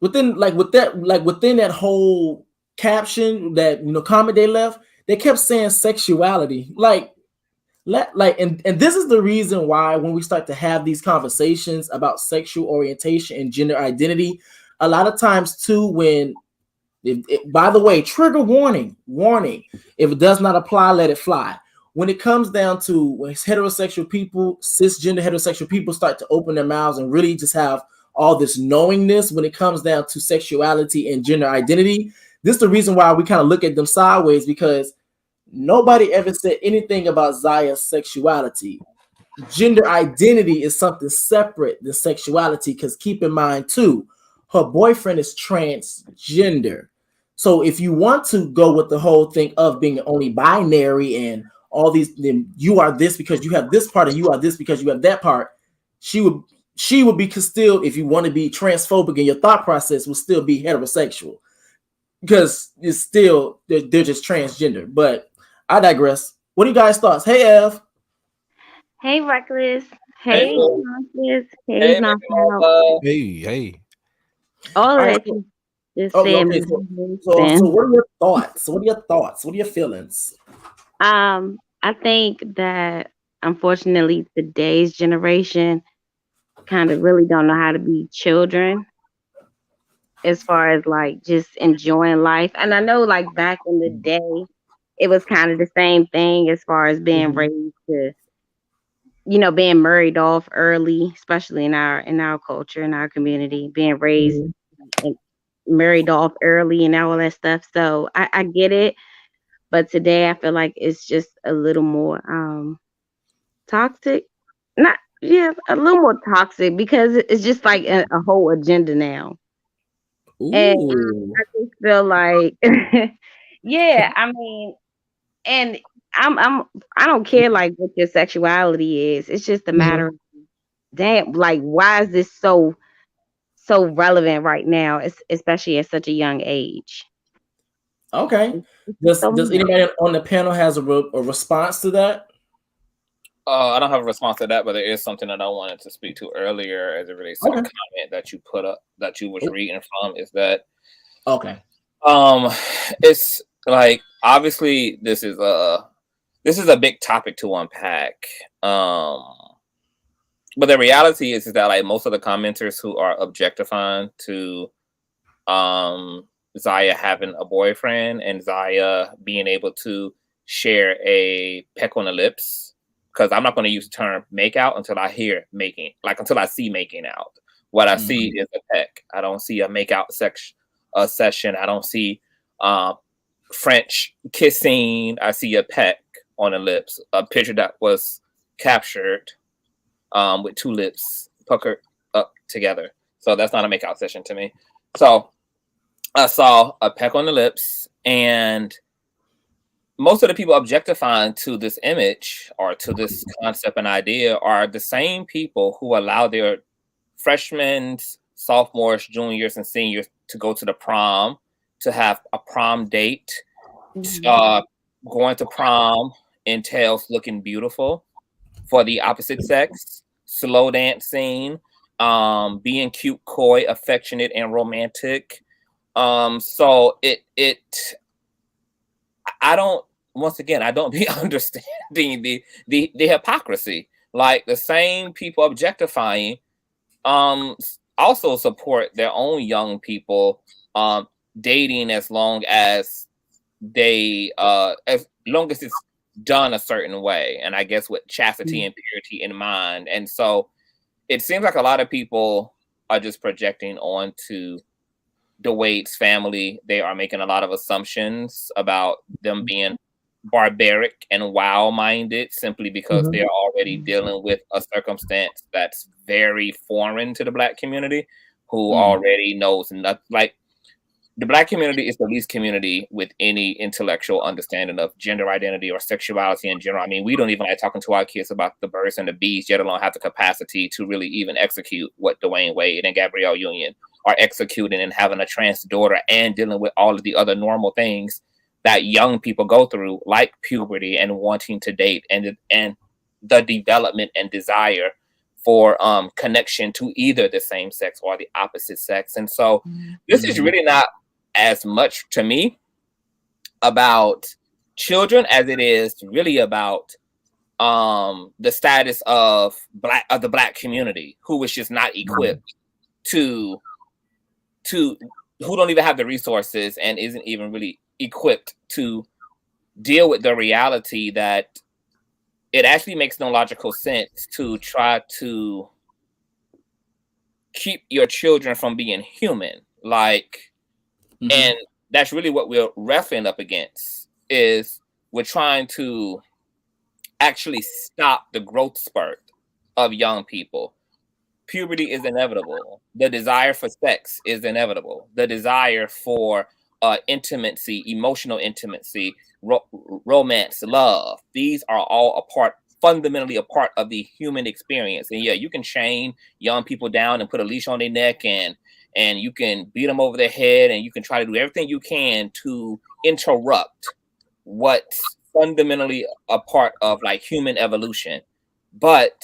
within that whole caption, that comment they left, they kept saying sexuality. And this is the reason why when we start to have these conversations about sexual orientation and gender identity, a lot of times too, by the way, trigger warning, if it does not apply, let it fly. When it comes down to when heterosexual people, cisgender heterosexual people start to open their mouths and really just have all this knowingness when it comes down to sexuality and gender identity, this is the reason why we kind of look at them sideways, because nobody ever said anything about Zaya's sexuality. Gender identity is something separate than sexuality, because keep in mind too, her boyfriend is transgender. So if you want to go with the whole thing of being only binary and all these, then you are this because you have this part and you are this because you have that part, she would be still, if you want to be transphobic in your thought process, will still be heterosexual, because it's still they're just transgender. But I digress. What are you guys' thoughts? Hey, Ev. Hey, Reckless. Hey, Reckless. Hey, Hey. All of that you just said. Okay, so what are your thoughts? What are your feelings? I think that unfortunately today's generation kind of really don't know how to be children as far as like just enjoying life. And I know like back in the day, it was kind of the same thing as far as being raised to, being married off early, especially in our culture, in our community, being raised and married off early and all that stuff. So I get it. But today I feel like it's just a little more toxic. Not yeah, a little more toxic because it's just like a whole agenda now. And Ooh. I just feel like yeah, I mean, and I don't care like what your sexuality is. It's just a matter Mhm. of damn, like why is this so relevant right now, especially at such a young age? Okay. It's just Does so does much. anybody on the panel has a response to that? I don't have a response to that, but there is something that I wanted to speak to earlier as it relates to the Okay. comment that you put up that you was Ooh, reading from. Is that okay. um, it's like obviously this is a big topic to unpack. But the reality is that like most of the commenters who are objectifying to um Zaya having a boyfriend and Zaya being able to share a peck on the lips, because I'm not going to use the term make out until I hear making, like until I see making out. What I see Mhm. is a peck. I don't see a make out session. I don't see uh, French kissing. I see a peck on the lips, a picture that was captured with two lips puckered up together. So that's not a make out session to me. So I saw a peck on the lips, and most of the people objectifying to this image or to this concept and idea are the same people who allow their freshmen, sophomores, juniors, and seniors to go to the prom, to have a prom date. Mhm. Uh, Going to prom entails looking beautiful for the opposite sex, slow dancing, being cute, coy, affectionate, and romantic. So I don't, once again, I don't be understanding the hypocrisy. Like the same people objectifying also support their own young people dating as long as it's done a certain way, and I guess with chastity Mhm. and purity in mind. And so it seems like a lot of people are just projecting onto the Wade's family. They are making a lot of assumptions about them being barbaric and wow minded simply because Mhm. they're already dealing with a circumstance that's very foreign to the Black community, who Mm. already knows nothing. Like the Black community is the least community with any intellectual understanding of gender identity or sexuality in general. I mean, we don't even like talking to our kids about the birds and the bees, yet alone have the capacity to really even execute what Dwayne Wade and Gabrielle Union are executing, and having a trans daughter and dealing with all of the other normal things that young people go through, like puberty and wanting to date, and the development and desire for connection to either the same sex or the opposite sex. And so this is Mhm. really not as much to me about children as it is really about the status of the Black community, who is just not equipped to to who don't even have the resources and isn't even really equipped to deal with the reality that it actually makes no logical sense to try to keep your children from being human. Like, Mhm. and that's really what we're wrestling up against, is we're trying to actually stop the growth spurt of young people. Puberty is inevitable. The desire for sex is inevitable. The desire for intimacy, emotional intimacy, romance, love, these are all fundamentally a part of the human experience. And yeah, you can chain young people down and put a leash on their neck, and you can beat them over their head, and you can try to do everything you can to interrupt what's fundamentally a part of like human evolution. But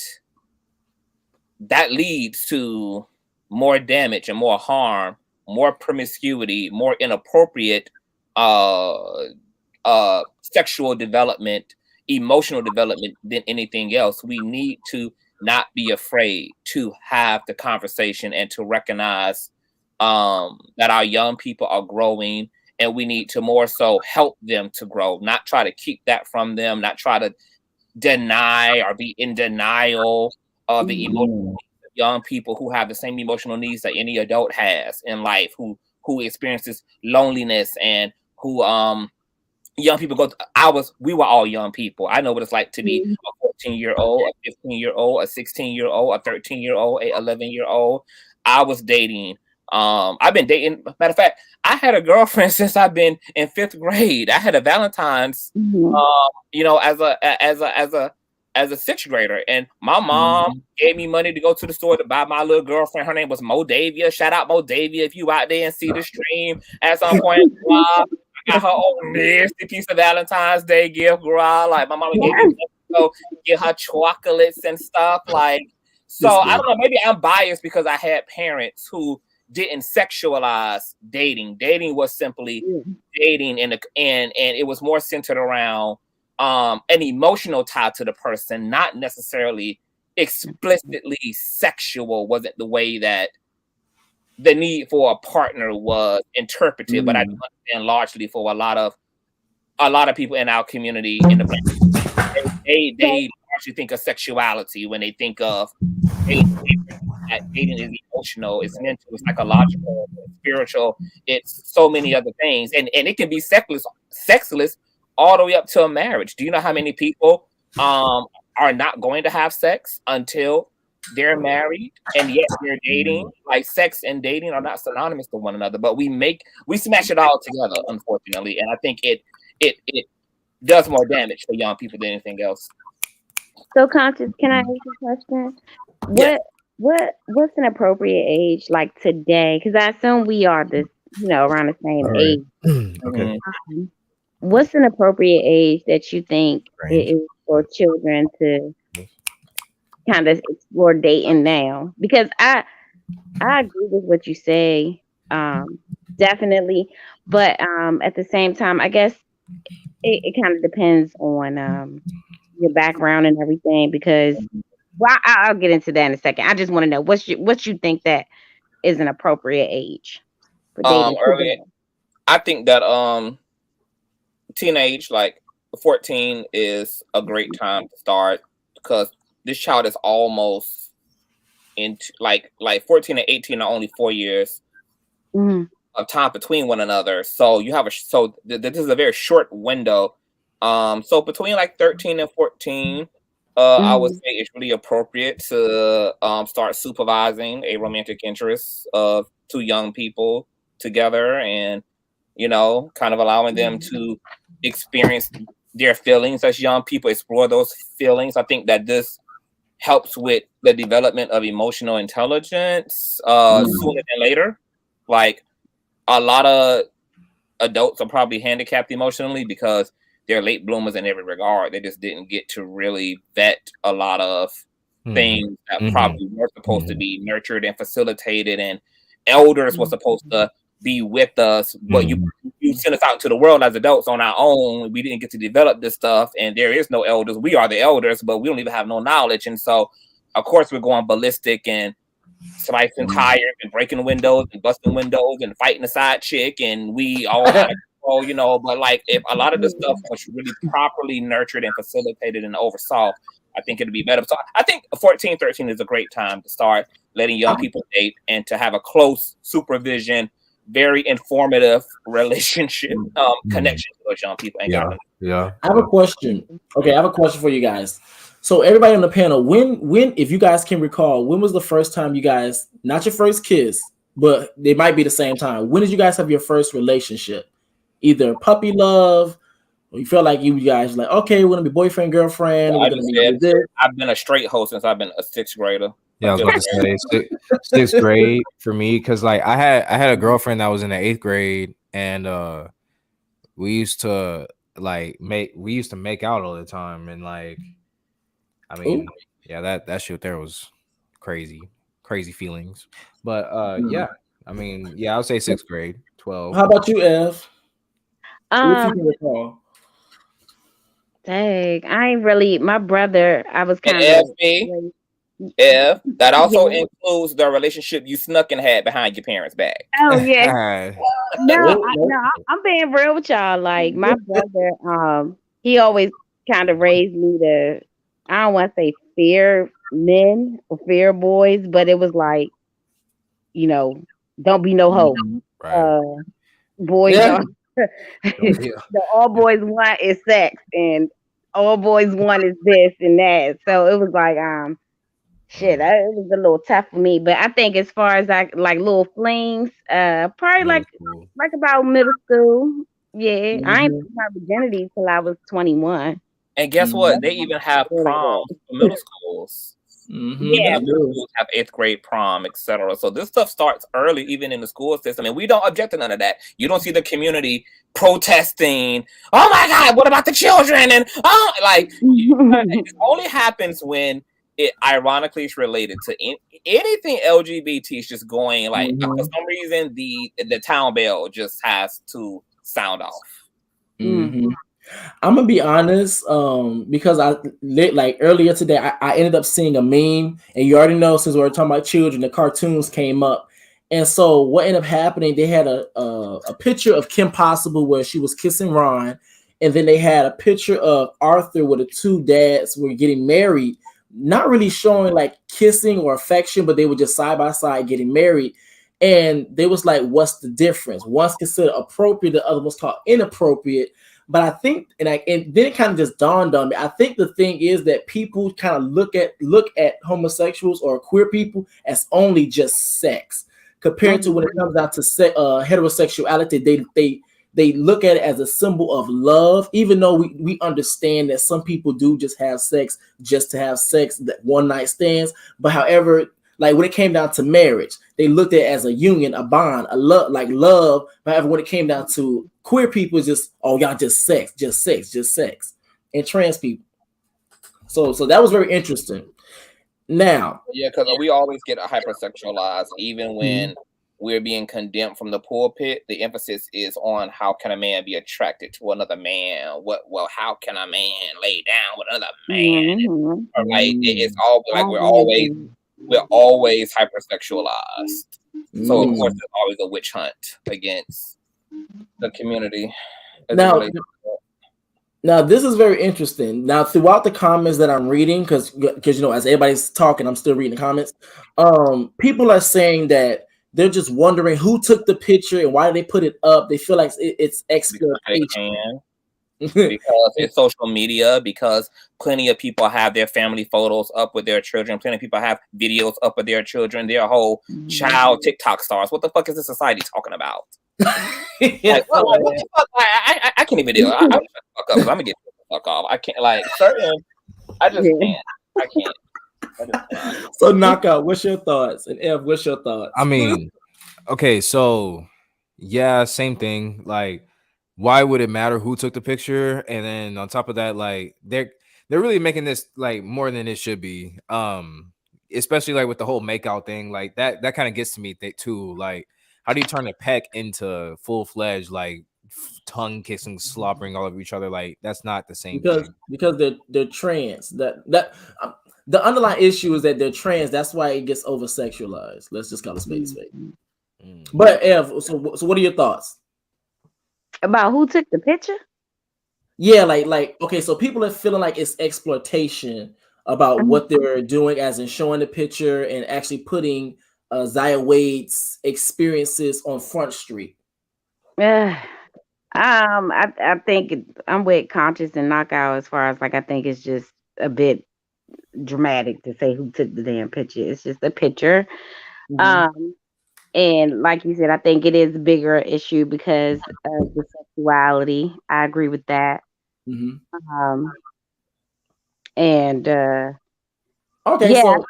that leads to more damage and more harm, more promiscuity, more inappropriate uh sexual development, emotional development than anything else. We need to not be afraid to have the conversation and to recognize that our young people are growing, and we need to more so help them to grow, not try to keep that from them, not try to deny or be in denial of the emotional Mhm. young people who have the same emotional needs that any adult has in life, who experiences loneliness, and who young people go. We were all young people. I know what it's like to be a 14-year-old, a 15-year-old, a 16-year-old, a 13-year-old, a 11-year-old. I was dating. I've been dating. Matter of fact, I had a girlfriend since I've been in 5th grade. I had a Valentine's, as a 6th grader, and my mom gave me money to go to the store to buy my little girlfriend. Her name was Modavia. Shout out Modavia if you out there and see the stream at some point. I got her own nasty piece of Valentine's Day gift, girl. Like my mama gave me money to go get her chocolates and stuff. Like, so I don't know. Maybe I'm biased because I had parents who didn't sexualize dating. Dating was simply dating, and it was more centered around an emotional tie to the person, not necessarily explicitly sexual. Wasn't the way that the need for a partner was interpreted, but I do understand largely for a lot of people in our community in the Black, they actually think of sexuality when they think of dating. Dating is emotional, it's mental, it's psychological, it's spiritual, it's so many other things, and it can be sexless all the way up to a marriage. Do you know how many people are not going to have sex until they're married, and yet they're dating? Like, sex and dating are not synonymous to one another, but we smash it all together, unfortunately, and I think it does more damage for young people than anything else. So, Conscious, can I ask you a question? What's an appropriate age like today? Because I assume we are around the same age. Okay. What's an appropriate age that you think it is for children to kind of explore dating now? Because I agree with what you say, definitely, but at the same time, I guess it kind of depends on your background and everything. Because I'll get into that in a second. I just want to know what you think that is an appropriate age for dating. Early, I think that teenage, like 14, is a great time to start, because this child is almost into like 14 and 18 are only 4 years of time between one another. So you have this is a very short window. So between like 13 and 14. I would say it's really appropriate to start supervising a romantic interest of two young people together, and kind of allowing them to experience their feelings as young people, explore those feelings. I think that this helps with the development of emotional intelligence sooner than later. Like, a lot of adults are probably handicapped emotionally because they're late bloomers in every regard. They just didn't get to really vet a lot of things that probably were supposed to be nurtured and facilitated, and elders were supposed to be with us. But you send us out into the world as adults on our own. We didn't get to develop this stuff, and there is no elders. We are the elders, but we don't even have no knowledge. And so, of course, we're going ballistic and slicing tires and breaking windows and busting windows and fighting a side chick, and we all out of control, but like, if a lot of this stuff was really properly nurtured and facilitated and oversaw, I think it'd be better. So I think 14, 13 is a great time to start letting young people date and to have a close supervision, very informative relationship connection to those young people. Yeah. I have a question. Okay, I have a question for you guys. So everybody on the panel, when if you guys can recall, when was the first time you guys, not your first kiss, but they might be the same time, when did you guys have your first relationship? Either puppy love, or you feel like you guys like, okay, we're gonna be boyfriend, girlfriend. I've been a straight hoe since I've been a 6th grader. Yeah, I was about to say 6th grade for me, because like I had a girlfriend that was in the 8th grade, and we used to make out all the time, and like, I mean, that shit there was crazy feelings. But yeah, I mean, I would say 6th grade, 12. How about you, Ev? Dang, I ain't really. My brother, I was kind of. If that also includes the relationship you snuck and had behind your parents' back. Oh yeah. No, I'm being real with y'all. Like, my brother, he always kind of raised me to, I don't want to say fear men or fear boys, but it was like, don't be no hoe. Right. Boys are Yeah. The all boys want is sex, and all boys want is this and that. So it was like, shit, it was a little tough for me. But I think as far as like little flings, probably Middle school. like about middle school. Yeah, I ain't Mhm. lose my virginity till I was 21. And guess Mhm. what? They even have Really proms good. for middle schools. Mhm. Even Yeah. They the middle do. schools have 8th grade prom, etc. So this stuff starts early, even in the school system, and we don't object to none of that. You don't see the community protesting. Oh my God, what about the children? And like it only happens when it ironically is related to anything LGBT is just going like for Mhm. some reason the town bell just has to sound off. Mhm. I'm gonna be honest, because like earlier today, I ended up seeing a meme, and you already know since we're talking about children, the cartoons came up, and so what ended up happening? They had a picture of Kim Possible where she was kissing Ron, and then they had a picture of Arthur where the two dads were getting married, not really showing like kissing or affection, but they were just side by side getting married. And they was like, what's the difference? One's considered appropriate, the other was called inappropriate. But I think, and then it kind of just dawned on me. I think the thing is that people kind of look at homosexuals or queer people as only just sex, compared to when it comes down to heterosexuality. They look at it as a symbol of love, even though we understand that some people do just have sex just to have sex, that one night stands. But however, like when it came down to marriage, they looked at it as a union, a bond, a love, like love. However, when it came down to queer people, it's just, oh, y'all just sex, just sex, just sex, and trans people. So that was very interesting. Now, Yeah, because we always get hypersexualized, even when we're being condemned from the pulpit. The emphasis is on how can a man be attracted to another man? How can a man lay down with another man? Or like it's all like we're always hypersexualized. So of course there's always a witch hunt against the community as it now, relates to that. now this is very interesting. Now, throughout the comments that I'm reading, because as everybody's talking, I'm still reading the comments. People are saying that they're just wondering who took the picture and why did they put it up. They feel like it's Because they exploitation. can. Because it's social media, because plenty of people have their family photos up with their children, plenty of people have videos up with their children, their whole child TikTok stars. What the fuck is this society talking about? Yeah, What the fuck? I can't even deal. I'm gonna shut the fuck up because I'm gonna get the fuck off. I can't like certain. I just can't. I can't. I just can't. So knockout, what's your thoughts? And Ev, what's your thoughts? I mean, okay, so yeah, same thing. Like, why would it matter who took the picture? And then on top of that, like they're really making this like more than it should be. Especially like with the whole makeout thing, like that kind of gets to me too. Like, how do you turn a peck into full-fledged like tongue kissing, slobbering all over each other? Like, that's not the same thing. Because they're trans. The underlying issue is that they're trans. That's why it gets over sexualized. Let's just call it spade a spade. But Ev, so what are your thoughts about who took the picture? Yeah, like okay, so people are feeling like it's exploitation about what they're doing, as in showing the picture and actually putting Zaya Wade's experiences on Front Street. I think I'm with Conscious and Knockout as far as like I think it's just a bit dramatic to say who took the damn picture. It's just a picture. And like you said, I think it is a bigger issue because of the sexuality. I agree with that. And Okay, yeah, so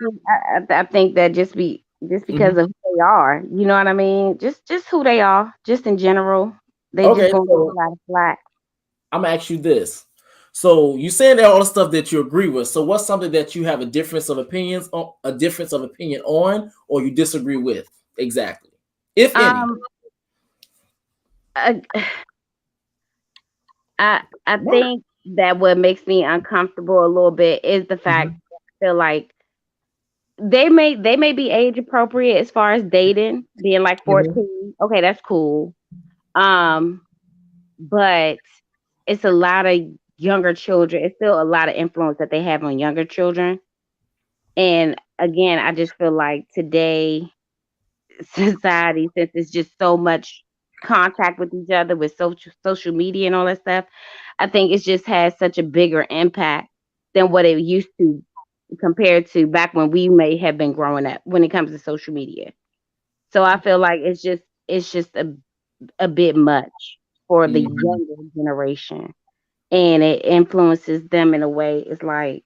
I think that just because of who they are, you know what I mean? Just who they are, just in general, they just okay, gonna get a so lot of flack. I'm gonna ask you this. So you saying that all the stuff that you agree with. So what's something that you have a difference of opinion on, or you disagree with exactly, if any? I, I think that what makes me uncomfortable a little bit is the fact that I feel like they may be age appropriate as far as dating, being like 14. Okay, that's cool. But it's a lot of younger children. It's still a lot of influence that they have on younger children. And again, I just feel like today society, since it's just so much contact with each other with social media and all that stuff, I think it just has such a bigger impact than what it used to compared to back when we may have been growing up when it comes to social media. So I feel like it's just a bit much for the Mhm. younger generation, and it influences them in a way. It's like,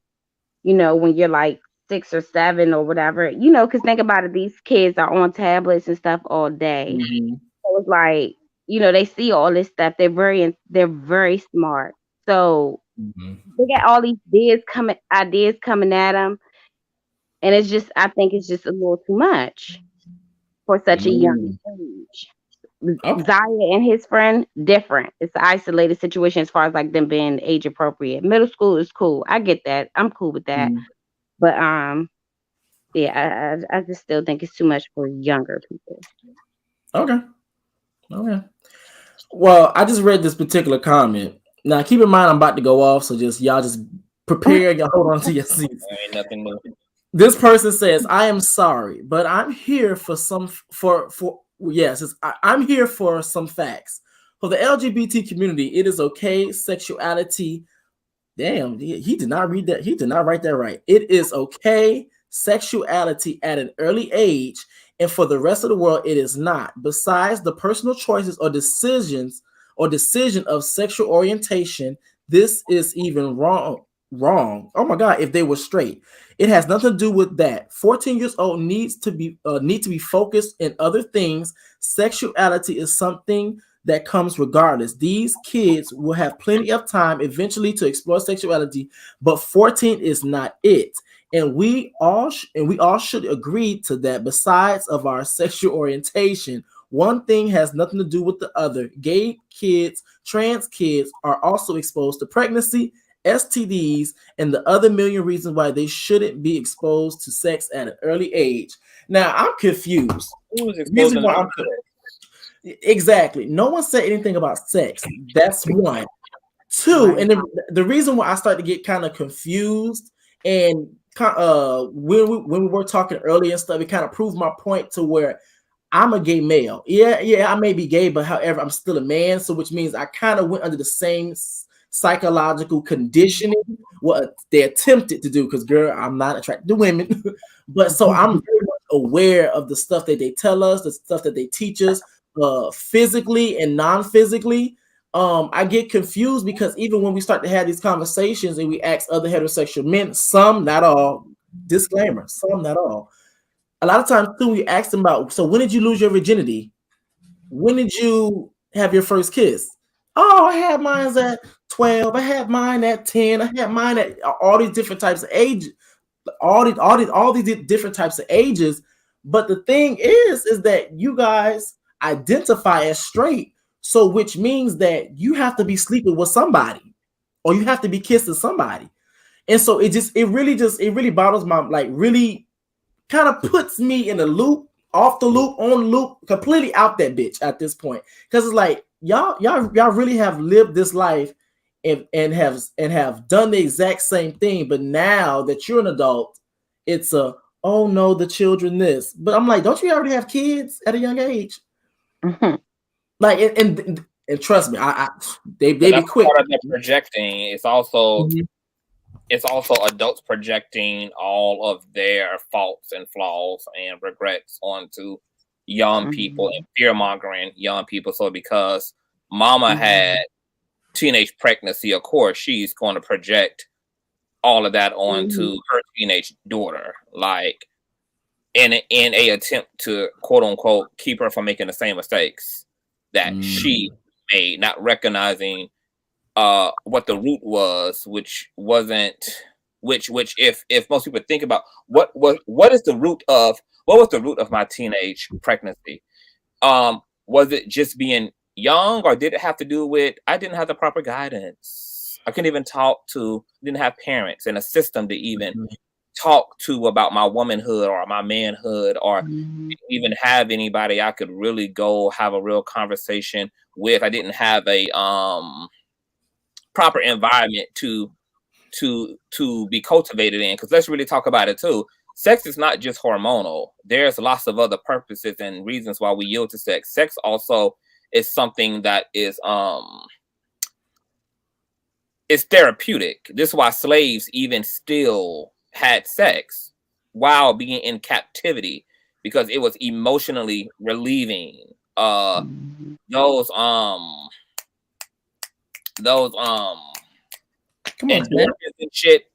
when you're like 6 or 7 or whatever, because think about it, these kids are on tablets and stuff all day. Mhm. So it's like, they see all this stuff. They're very smart. So Mhm. they got all these ideas coming at them, and I think it's just a little too much for such a young Mm. age. Okay. Zaya and his friend, different. It's an isolated situation as far as like them being age appropriate. Middle school is cool. I get that. I'm cool with that. Mhm. But yeah, I just still think it's too much for younger people. Okay. Okay. Well, I just read this particular comment. Now, keep in mind, I'm about to go off, so y'all just prepare. Y'all hold on to your seats. Ain't nothing new. This person says, "I am sorry, but I'm here for some for yes, I'm here for some facts. For the LGBT community, it is okay. Sexuality. Damn, he did not read that. He did not write that right. It is okay. Sexuality at an early age, and for the rest of the world, it is not. Besides the personal choices or decision of sexual orientation, this is even wrong. Wrong. Oh my God! If they were straight, it has nothing to do with that. 14 years old need to be focused in other things. Sexuality is something that comes regardless. These kids will have plenty of time eventually to explore sexuality, but 14 is not it. And we all should agree to that. Besides of our sexual orientation, one thing has nothing to do with the other. Gay kids, trans kids are also exposed to pregnancy, STDs, and the other million reasons why they shouldn't be exposed to sex at an early age. Now, I'm confused. Who was Reason exposing why them? I'm Exactly. No one said anything about sex. That's one. Two, Right. and the reason why I start to get kind of confused and when we were talking earlier and stuff, it kind of proved my point to where I'm a gay male. Yeah, I may be gay, but however, I'm still a man. So, which means I kind of went under the same psychological conditioning what they attempted to do. Because, girl, I'm not attracted to women, but so I'm very much aware of the stuff that they tell us, the stuff that they teach us, physically and non-physically. I get confused because even when we start to have these conversations and we ask other heterosexual men, some, not all, disclaimer, some, not all, a lot of times too, we ask them about, so when did you lose your virginity? When did you have your first kiss? Oh, I had mine at 12. I had mine at 10. I had mine at all these different types of age, all these different types of ages. But the thing is that you guys identify as straight. So which means that you have to be sleeping with somebody or you have to be kissing somebody. And so it really bothers my like really kind of puts me in the loop, off the loop, on the loop, completely out that bitch at this point. Because it's like y'all really have lived this life and have done the exact same thing. But now that you're an adult, it's a oh no, the children this. But I'm like, don't you already have kids at a young age? Mhm. Like and trust me, they But be that's quick. part of the projecting. Mhm. It's also adults projecting all of their faults and flaws and regrets onto young people Mhm. and fear mongering young people. So because mama had Mhm. teenage pregnancy, of course, she's going to project all of that Mhm. onto her teenage daughter, like in a attempt to quote unquote keep her from making the same mistakes that she Mm. made, not recognizing what the root was, which wasn't which if most people think about what is the root of what was the root of my teenage pregnancy, was it just being young, or did it have to do with I didn't have the proper guidance? I couldn't even talk to, didn't have parents and a system to even Mhm. talk to about my womanhood or my manhood, or Mhm. even have anybody I could really go have a real conversation with. I didn't have a proper environment to be cultivated in, because let's really talk about it too. Sex is not just hormonal. There's lots of other purposes and reasons why we yield to sex. Sex also is something that is therapeutic. This is why slaves even still had sex while being in captivity, because it was emotionally relieving. Those endorphins and shit,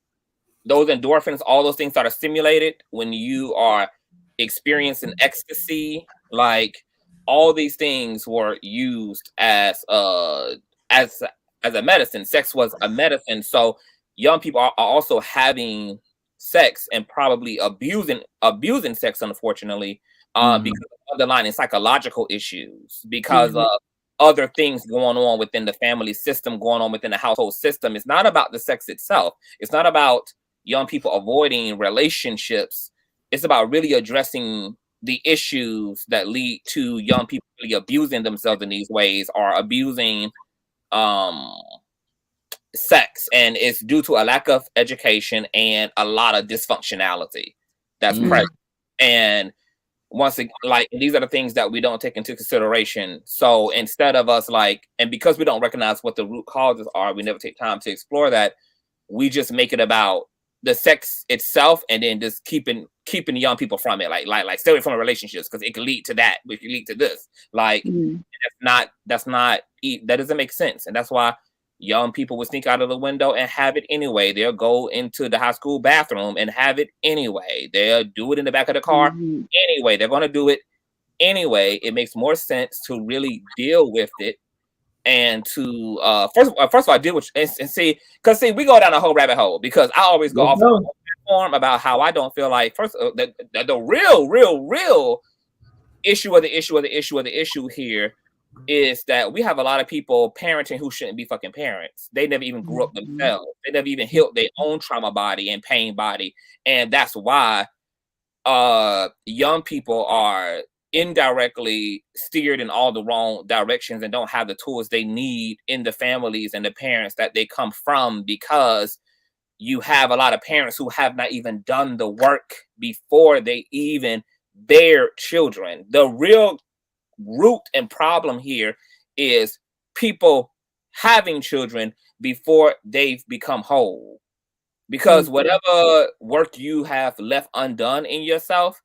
those endorphins, all those things that are stimulated when you are experiencing ecstasy, like all these things were used as a medicine. Sex was a medicine. So young people are also having sex and probably abusing sex, unfortunately, because of underlying psychological issues, because of other things going on within the family system, going on within the household system. It's not about the sex itself. It's not about young people avoiding relationships. It's about really addressing the issues that lead to young people really abusing themselves in these ways, or abusing sex, and it's due to a lack of education and a lot of dysfunctionality that's present. And once again, like, these are the things that we don't take into consideration. So instead of us, like, and because we don't recognize what the root causes are, we never take time to explore that. We just make it about the sex itself, and then just keeping the young people from it, like stay away from relationships because it can lead to that, it can lead to this. Like, that doesn't make sense. And that's why young people will sneak out of the window and have it anyway. They'll go into the high school bathroom and have it anyway. They'll do it in the back of the car anyway. They're going to do it anyway. It makes more sense to really deal with it, and to first of all deal with and see, because we go down a whole rabbit hole, because I always go off on platform about how I don't feel like the real issue of the issue here is that we have a lot of people parenting who shouldn't be fucking parents. They never even grew up themselves. They never even healed their own trauma body and pain body. And that's why young people are indirectly steered in all the wrong directions and don't have the tools they need in the families and the parents that they come from, because you have a lot of parents who have not even done the work before they even bear children. The real root and problem here is people having children before they've become whole, because whatever work you have left undone in yourself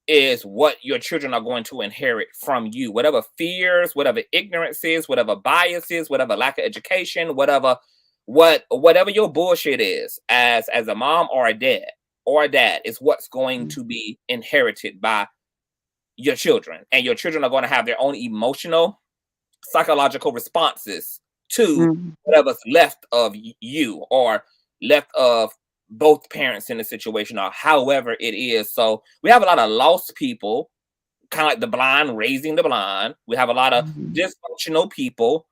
is what your children are going to inherit from you. Whatever fears, whatever ignorances, whatever biases, whatever lack of education, whatever your bullshit is as a mom or a dad is what's going to be inherited by your children. And your children are going to have their own emotional, psychological responses to whatever's left of you, or left of both parents in the situation, or however it is. So we have a lot of lost people, kind of like the blind raising the blind. We have a lot of dysfunctional people.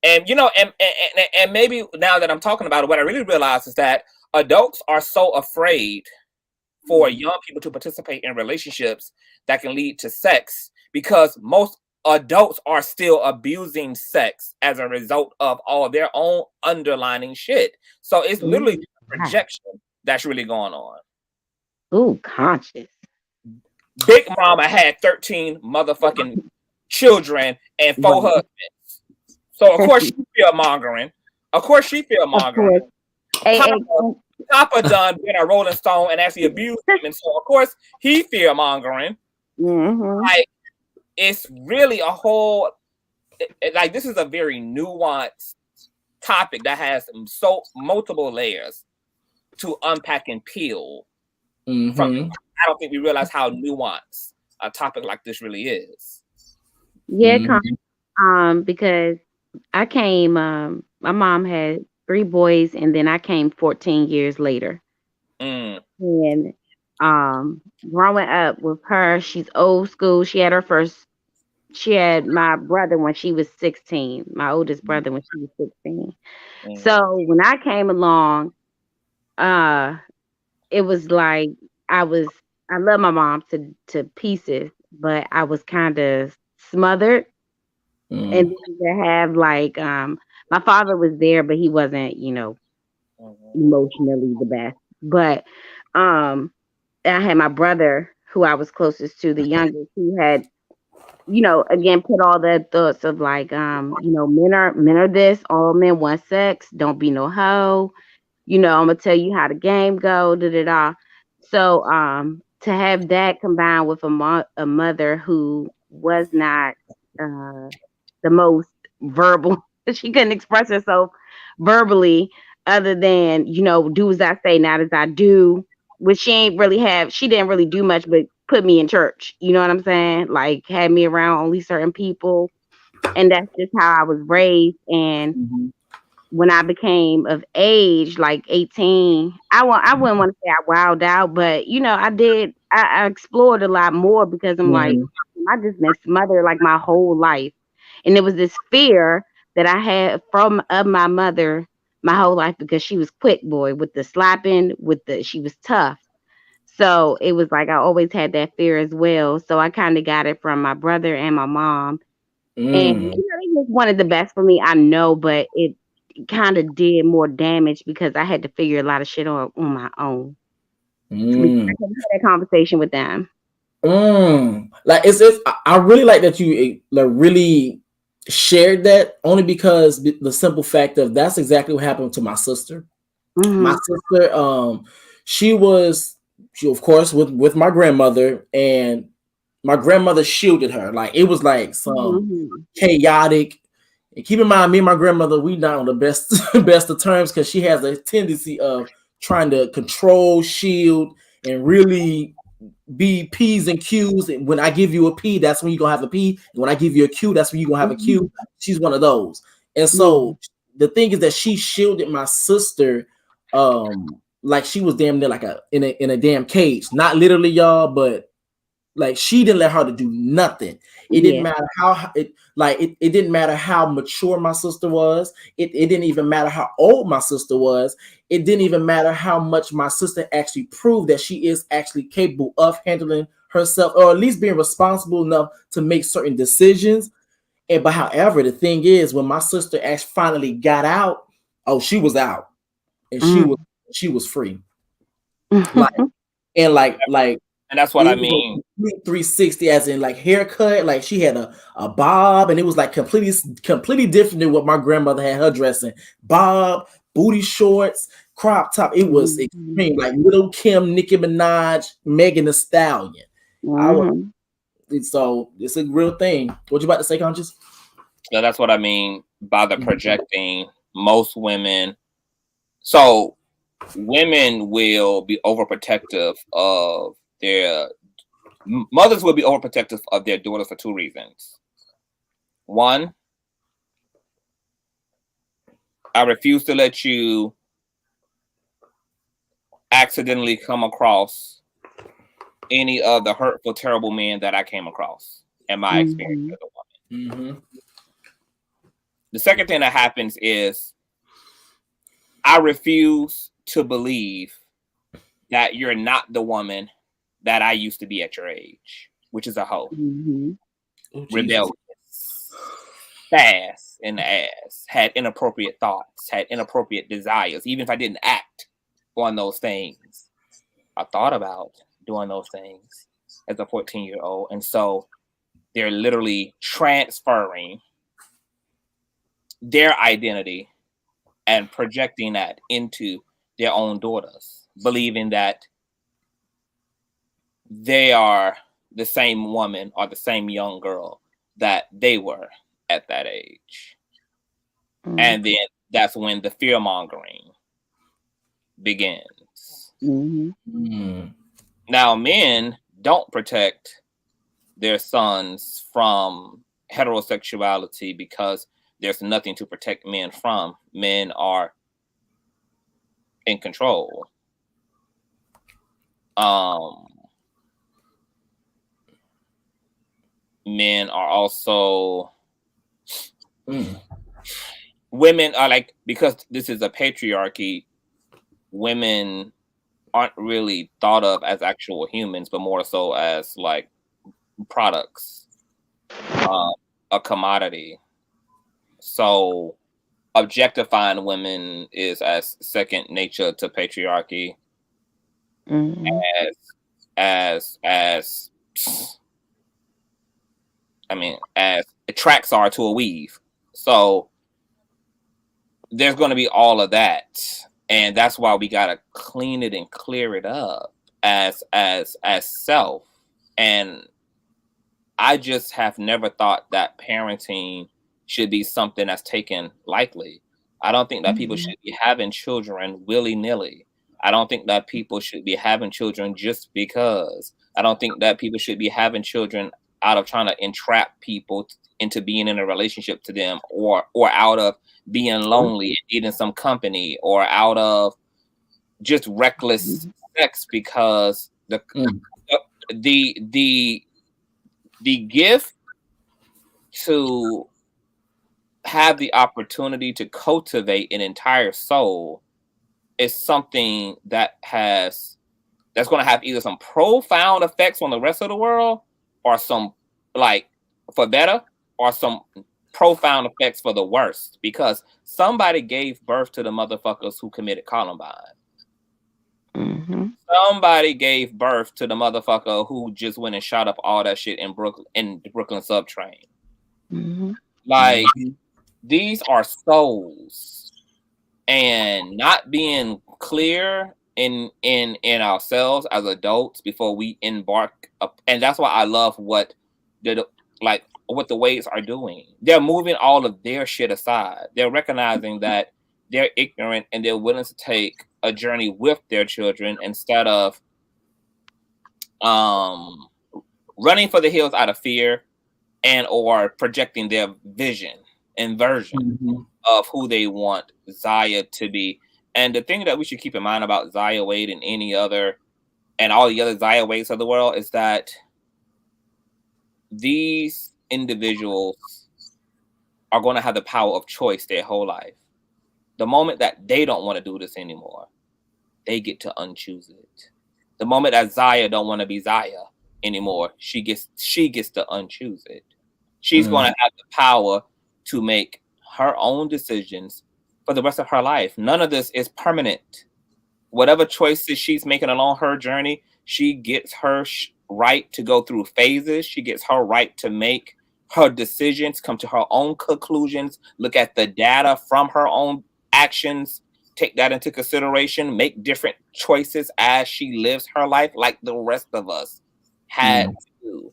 And, you know, and maybe now that I'm talking about it, what I really realize is that adults are so afraid for young people to participate in relationships that can lead to sex, because most adults are still abusing sex as a result of all their own underlining shit. So it's literally a projection that's really going on. Ooh, conscious. Big Mama had 13 motherfucking children and 4 husbands. So of course she fear mongering. Papa done being a Rolling Stone and actually abused him, and so of course he fear mongering. Like, it's really a whole, like, this is a very nuanced topic that has so multiple layers to unpack and peel from. I don't think we realize how nuanced a topic like this really is. Yeah, because I came, my mom had 3 boys, and then I came 14 years later. And growing up with her, she's old school. She had my brother when she was 16, my oldest brother when she was 16. So when I came along, it was like I love my mom to pieces, but I was kind of smothered. And then to have, like, my father was there, but he wasn't, emotionally the best. But I had my brother, who I was closest to, the youngest. He had again, put all the thoughts of like, men are this, all men want sex, don't be no hoe. I'm gonna tell you how the game go, da da da. So, to have that combined with a mother who was not uh the most verbal, she couldn't express herself verbally other than, do as I say, not as I do. Which she didn't really do much but put me in church. You know what I'm saying? Like had me around only certain people. And that's just how I was raised. And Mhm. when I became of age, like 18, I wouldn't want to say I wowed out, but I did. I explored a lot more because I'm like, Mhm. I just been smothered like my whole life, and it was this fear that I had from of my mother my whole life because she was quick, boy, with the slapping, she was tough. So it was like I always had that fear as well. So I kind of got it from my brother and my mom, and Mm. they just wanted the best for me. I know, but it kind of did more damage because I had to figure a lot of shit on my own. Because I Mm. couldn't have that conversation with them. Mm. Like it's I really like that you like really shared that only because the simple fact of that's exactly what happened to my sister. My Mhm. sister, she was she of course with my grandmother, and my grandmother shielded her. Like it was like some Mhm. chaotic. And keep in mind, me and my grandmother, we not on the best best of terms because she has a tendency of trying to control, shield, and really be P's and Q's. And when I give you a P, that's when you're gonna have a P. And when I give you a Q, that's when you're gonna have a Mhm. Q. She's one of those. And Yeah. so the thing is that she shielded my sister like she was damn near like in a damn cage. Not literally, y'all, but like she didn't let her to do nothing. It didn't Yeah. matter how it didn't matter how mature my sister was. It didn't even matter how old my sister was. It didn't even matter how much my sister actually proved that she is actually capable of handling herself, or at least being responsible enough to make certain decisions. And but however, the thing is, when my sister actually finally got out, oh, she was out, and Mm. she was free. Like and like And that's what I it was a mean. complete 360, as in like haircut. Like she had a bob, and it was like completely different than what my grandmother had her dressing. Bob, booty shorts, crop top. It was Mhm. extreme, like Little Kim, Nicki Minaj, Megan Thee Stallion. I was Mhm. so it's a real thing. What you about to say, Conscious? So that's what I mean by the Mhm. projecting. Most women, so women will be overprotective of their mothers will be overprotective of their daughters for two reasons. One, I refuse to let you accidentally come across any of the hurtful, terrible men that I came across in my experience Mhm. as a woman. Mm-hmm. The second thing that happens is I refuse to believe that you're not the woman that I used to be at your age, which is a hoe, Mhm. Oh Jesus. rebellious, fast in the ass, had inappropriate thoughts, had inappropriate desires. Even if I didn't act on those things, I thought about doing those things as a 14-year-old. And so they're literally transferring their identity and projecting that into their own daughters, believing that they are the same woman or the same young girl that they were at that age. Mhm. And then that's when the fear mongering begins. Mhm. Mm. Now, men don't protect their sons from heterosexuality because there's nothing to protect men from. Men are in control. Um, Men are also Mm. women are like, because this is a patriarchy, women aren't really thought of as actual humans, but more so as like products, uh, a commodity. So objectifying women is as second nature to patriarchy Mhm. as as I mean, as tracks are to a weave. So there's going to be all of that, and that's why we got to clean it and clear it up as self. And I just have never thought that parenting should be something that's taken lightly. I don't think that people should be having children willy-nilly. I don't think that people should be having children just because. I don't think that people should be having children out of trying to entrap people into being in a relationship to them, or out of being lonely and needing some company, or out of just reckless sex, because the gift to have the opportunity to cultivate an entire soul is something that's going to have either some profound effects on the rest of the world, or some, like, for better, or some profound effects for the worst, because somebody gave birth to the motherfuckers who committed Columbine. Somebody gave birth to the motherfucker who just went and shot up all that shit in the Brooklyn subtrain. Like, these are souls, and not being clear in ourselves as adults before we embark up. And that's why I love what the Wades are doing. They're moving all of their shit aside. They're recognizing that they're ignorant, and they're willing to take a journey with their children instead of running for the hills out of fear, and or projecting their vision and version of who they want Zaya to be. And the thing that we should keep in mind about Zaya Wade and all the other Zaya Wades of the world is that these individuals are going to have the power of choice their whole life. The moment that they don't want to do this anymore, they get to unchoose it. The moment that Zaya don't want to be Zaya anymore, she gets to unchoose it. She's going to have the power to make her own decisions for the rest of her life. None of this is permanent. Whatever choices she's making along her journey, she gets her right to go through phases. She gets her right to make her decisions, come to her own conclusions, look at the data from her own actions, take that into consideration, make different choices as she lives her life like the rest of us had to do.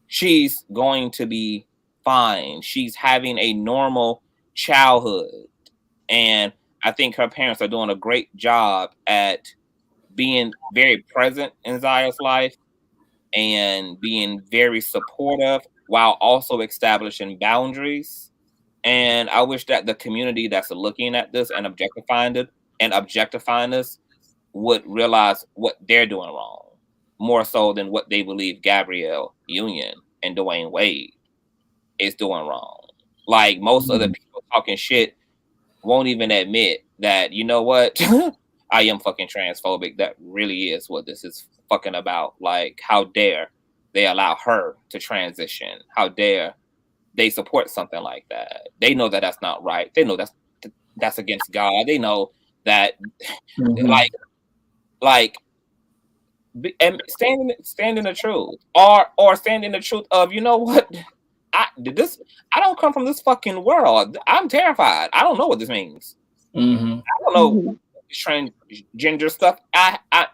She's going to be fine. She's having a normal childhood. And I think her parents are doing a great job at being very present in Zaya's life and being very supportive while also establishing boundaries. And I wish that the community that's looking at this and objectifying this would realize what they're doing wrong, more so than what they believe Gabrielle Union and Dwayne Wade is doing wrong. Like, most of the people talking shit won't even admit that, you know what, I am fucking transphobic. That really is what this is fucking about. Like, how dare they allow her to transition? How dare they support something like that? They know that that's not right. They know that's against God. They know that, and stand in the truth, or stand in the truth of, you know what, I don't come from this fucking world. I'm terrified. I don't know what this means. I don't know transgender stuff.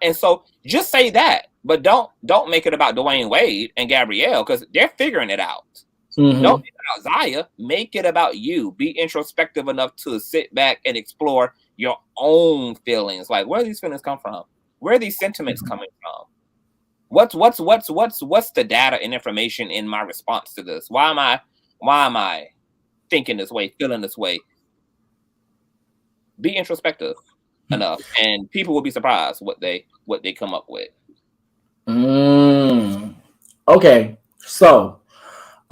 And so just say that, but don't make it about Dwayne Wade and Gabrielle, because they're figuring it out. Don't make it about Zaya. Make it about you. Be introspective enough to sit back and explore your own feelings. Like, where do these feelings come from? Where are these sentiments coming from? What's the data and information in my response to this? Why am I thinking this way, feeling this way? Be introspective enough, and people will be surprised what they come up with. Okay, so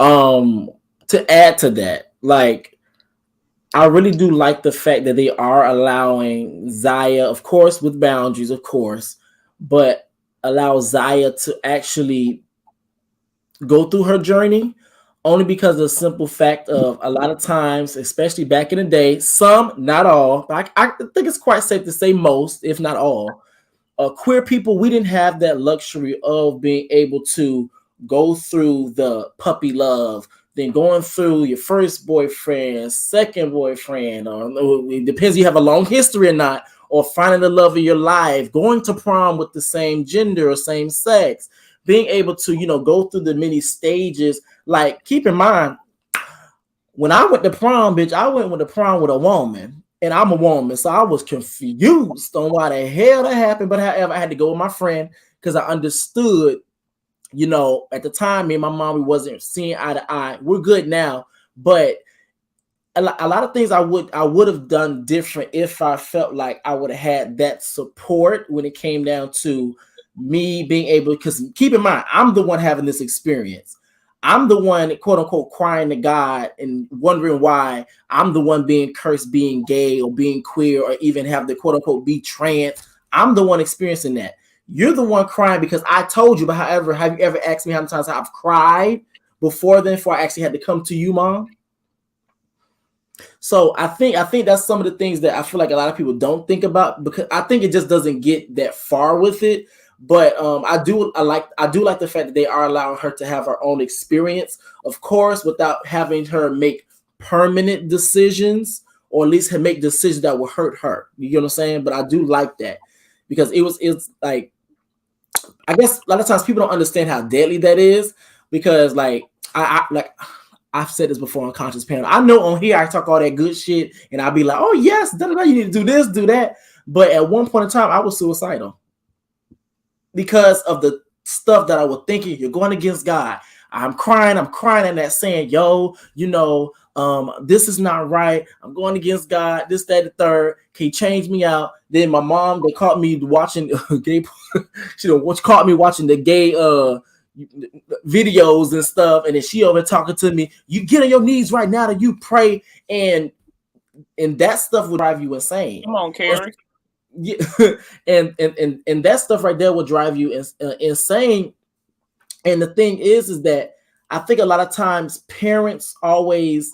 to add to that, like, I really do like the fact that they are allowing Zaya, of course, with boundaries, of course, but allow Zaya to actually go through her journey, only because of the simple fact of, a lot of times, especially back in the day, some, not all, I think it's quite safe to say most, if not all, queer people, we didn't have that luxury of being able to go through the puppy love, then going through your first boyfriend, second boyfriend, or it depends if you have a long history or not, or finding the love of your life, going to prom with the same gender or same sex, being able to, go through the many stages. Like, keep in mind, when I went to prom, bitch, I went with the prom with a woman, and I'm a woman, so I was confused on why the hell that happened. But however, I had to go with my friend because I understood. At the time, me and my mom, we wasn't seeing eye to eye. We're good now, but a lot of things I would have done different if I felt like I would have had that support when it came down to me being able. Because keep in mind, I'm the one having this experience. I'm the one, quote unquote, crying to God and wondering why I'm the one being cursed, being gay or being queer, or even have the quote unquote be trans. I'm the one experiencing that. You're the one crying because I told you. But however, have you ever asked me how many times I've cried before I actually had to come to you, Mom? So I think that's some of the things that I feel like a lot of people don't think about, because I think it just doesn't get that far with it. But I do like the fact that they are allowing her to have her own experience, of course, without having her make permanent decisions, or at least make decisions that will hurt her. You know what I'm saying? But I do like that, because it's like, I guess a lot of times people don't understand how deadly that is, because I've said this before on Conscious Panel. I know on here I talk all that good shit and I'll be like, oh yes, you need to do this, do that. But at one point in time, I was suicidal because of the stuff that I was thinking. You're going against God. I'm crying in that, saying, yo, this is not right. I'm going against God, this, that, the third. Can you change me out? Then my mom, they caught me watching gay, caught me watching the gay videos and stuff, and then she over talking to me. You get on your knees right now and you pray, and that stuff would drive you insane. Come on, Carrie. Yeah, and that stuff right there will drive you insane. And the thing is that I think a lot of times parents always,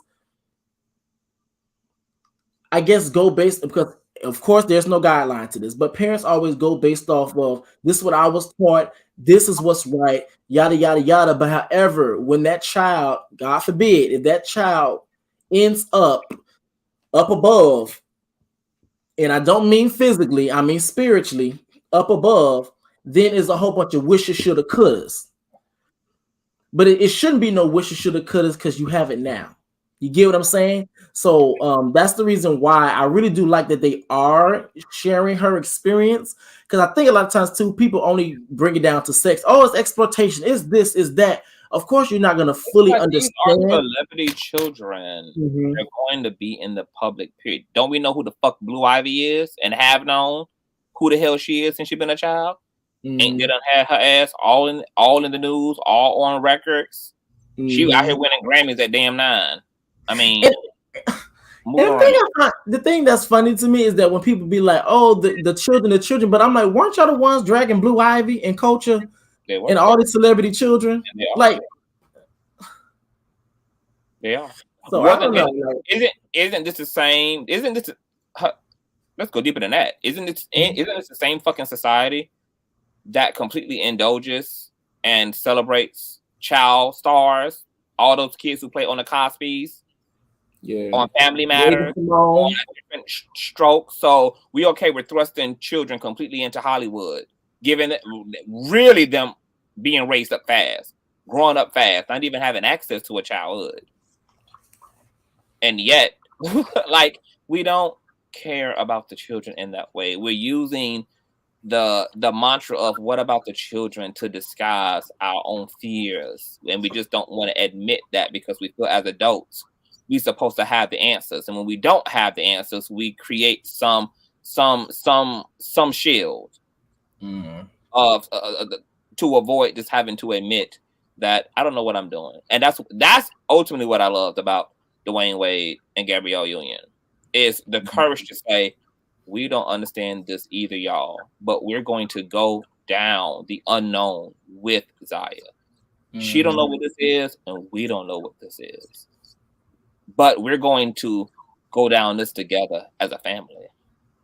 I guess, go based, because of course there's no guideline to this, but parents always go based off of, this is what I was taught, this is what's right, yada yada yada. But however, when that child, God forbid, if that child ends up above, and I don't mean physically, I mean spiritually, up above, then is a whole bunch of wishes, shoulda, couldas. But it shouldn't be no wishes, shoulda, couldas, because you have it now. You get what I'm saying? So that's the reason why I really do like that they are sharing her experience, because I think a lot of times too, people only bring it down to sex. Oh, it's exploitation. Is this? Is that? Of course, you're not going to fully understand. These are celebrity children. Mm-hmm. They're going to be in the public. Period. Don't we know who the fuck Blue Ivy is, and have known who the hell she is since she's been a child? Mm-hmm. Ain't they done had her ass all in the news, all on records. Mm-hmm. She out here winning Grammys at damn 9. I mean, the thing that's funny to me is that when people be like, "Oh, the children," but I'm like, weren't y'all the ones dragging Blue Ivy and Culture and all these celebrity children? Like, they are. So I don't know. Isn't this the same? Isn't this? Let's go deeper than that. Isn't this the same fucking society that completely indulges and celebrates child stars, all those kids who play on the Cosby's? Yeah. On Family Matters, on different strokes. So we okay with thrusting children completely into Hollywood, giving it really them being raised up fast, growing up fast, not even having access to a childhood. And yet, like, we don't care about the children in that way. We're using the mantra of what about the children to disguise our own fears. And we just don't want to admit that, because we feel as adults we're supposed to have the answers, and when we don't have the answers, we create some shield of to avoid just having to admit that I don't know what I'm doing. And that's ultimately what I loved about Dwayne Wade and Gabrielle Union, is the courage to say, we don't understand this either, y'all, but we're going to go down the unknown with Zaya. She don't know what this is, and we don't know what this is. But we're going to go down this together as a family,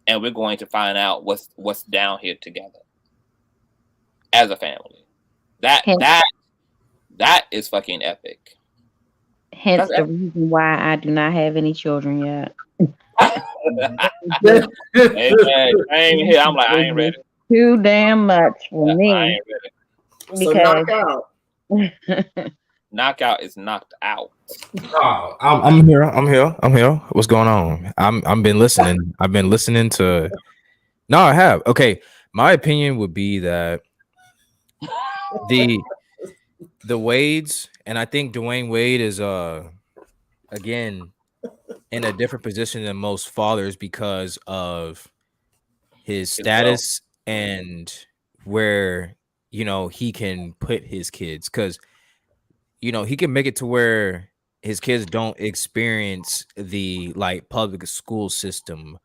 and we're going to find out what's down here together as a family. That That is fucking epic. Hence That's the reason why I do not have any children yet. Amen. Same here. I'm like, I ain't ready. Too damn much for I me ain't ready. So knock out. Knockout is knocked out. Oh, I'm here. I'm here. I'm here. What's going on? I'm been listening. I've been listening to. No, I have. Okay, my opinion would be that the Wades, and I think Dwayne Wade is again in a different position than most fathers because of his status and where he can put his kids, because he can make it to where his kids don't experience the like public school system.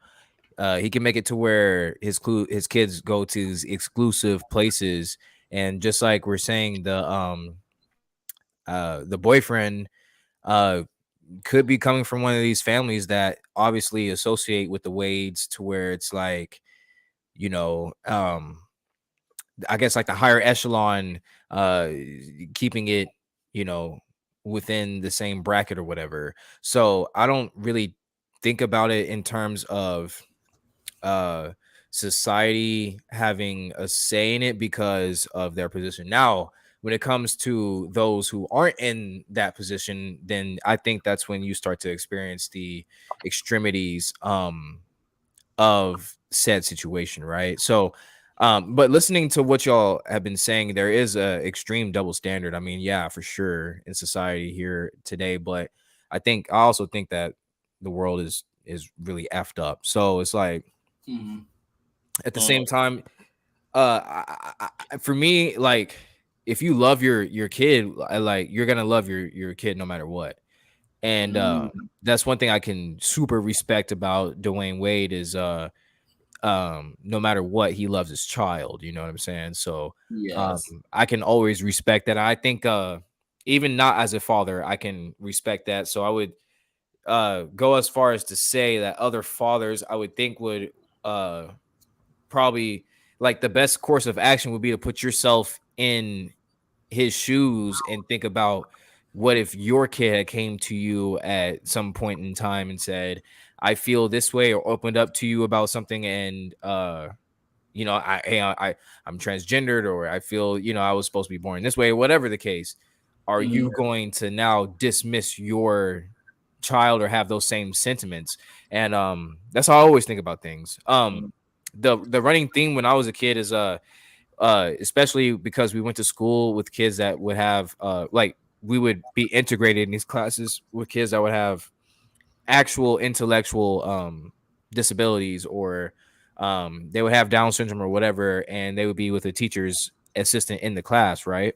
He can make it to where his kids go to these exclusive places, and just like we're saying, the boyfriend could be coming from one of these families that obviously associate with the Wades, to where it's like, I guess like the higher echelon, keeping it, within the same bracket or whatever. So I don't really think about it in terms of society having a say in it because of their position. Now, when it comes to those who aren't in that position, then I think that's when you start to experience the extremities of said situation, right? So but listening to what y'all have been saying, there is a extreme double standard. I mean, yeah, for sure, in society here today, but I also think that the world is really effed up. So it's like, at the same time, for me, like, if you love your kid, like, you're gonna love your kid no matter what. And that's one thing I can super respect about Dwayne Wade is no matter what, he loves his child. You know what I'm saying? So Yes. I can always respect that. I think even not as a father, I can respect that. So I would go as far as to say that other fathers, I would think, would probably, like, the best course of action would be to put yourself in his shoes and think about, what if your kid had came to you at some point in time and said, I feel this way, or opened up to you about something, and I'm transgendered, or I feel, I was supposed to be born this way, whatever the case. Are you going to now dismiss your child or have those same sentiments? And that's how I always think about things. The running theme when I was a kid is especially because we went to school with kids that would have like, we would be integrated in these classes with kids that would have actual intellectual disabilities, or they would have Down syndrome or whatever, and they would be with a teacher's assistant in the class, right?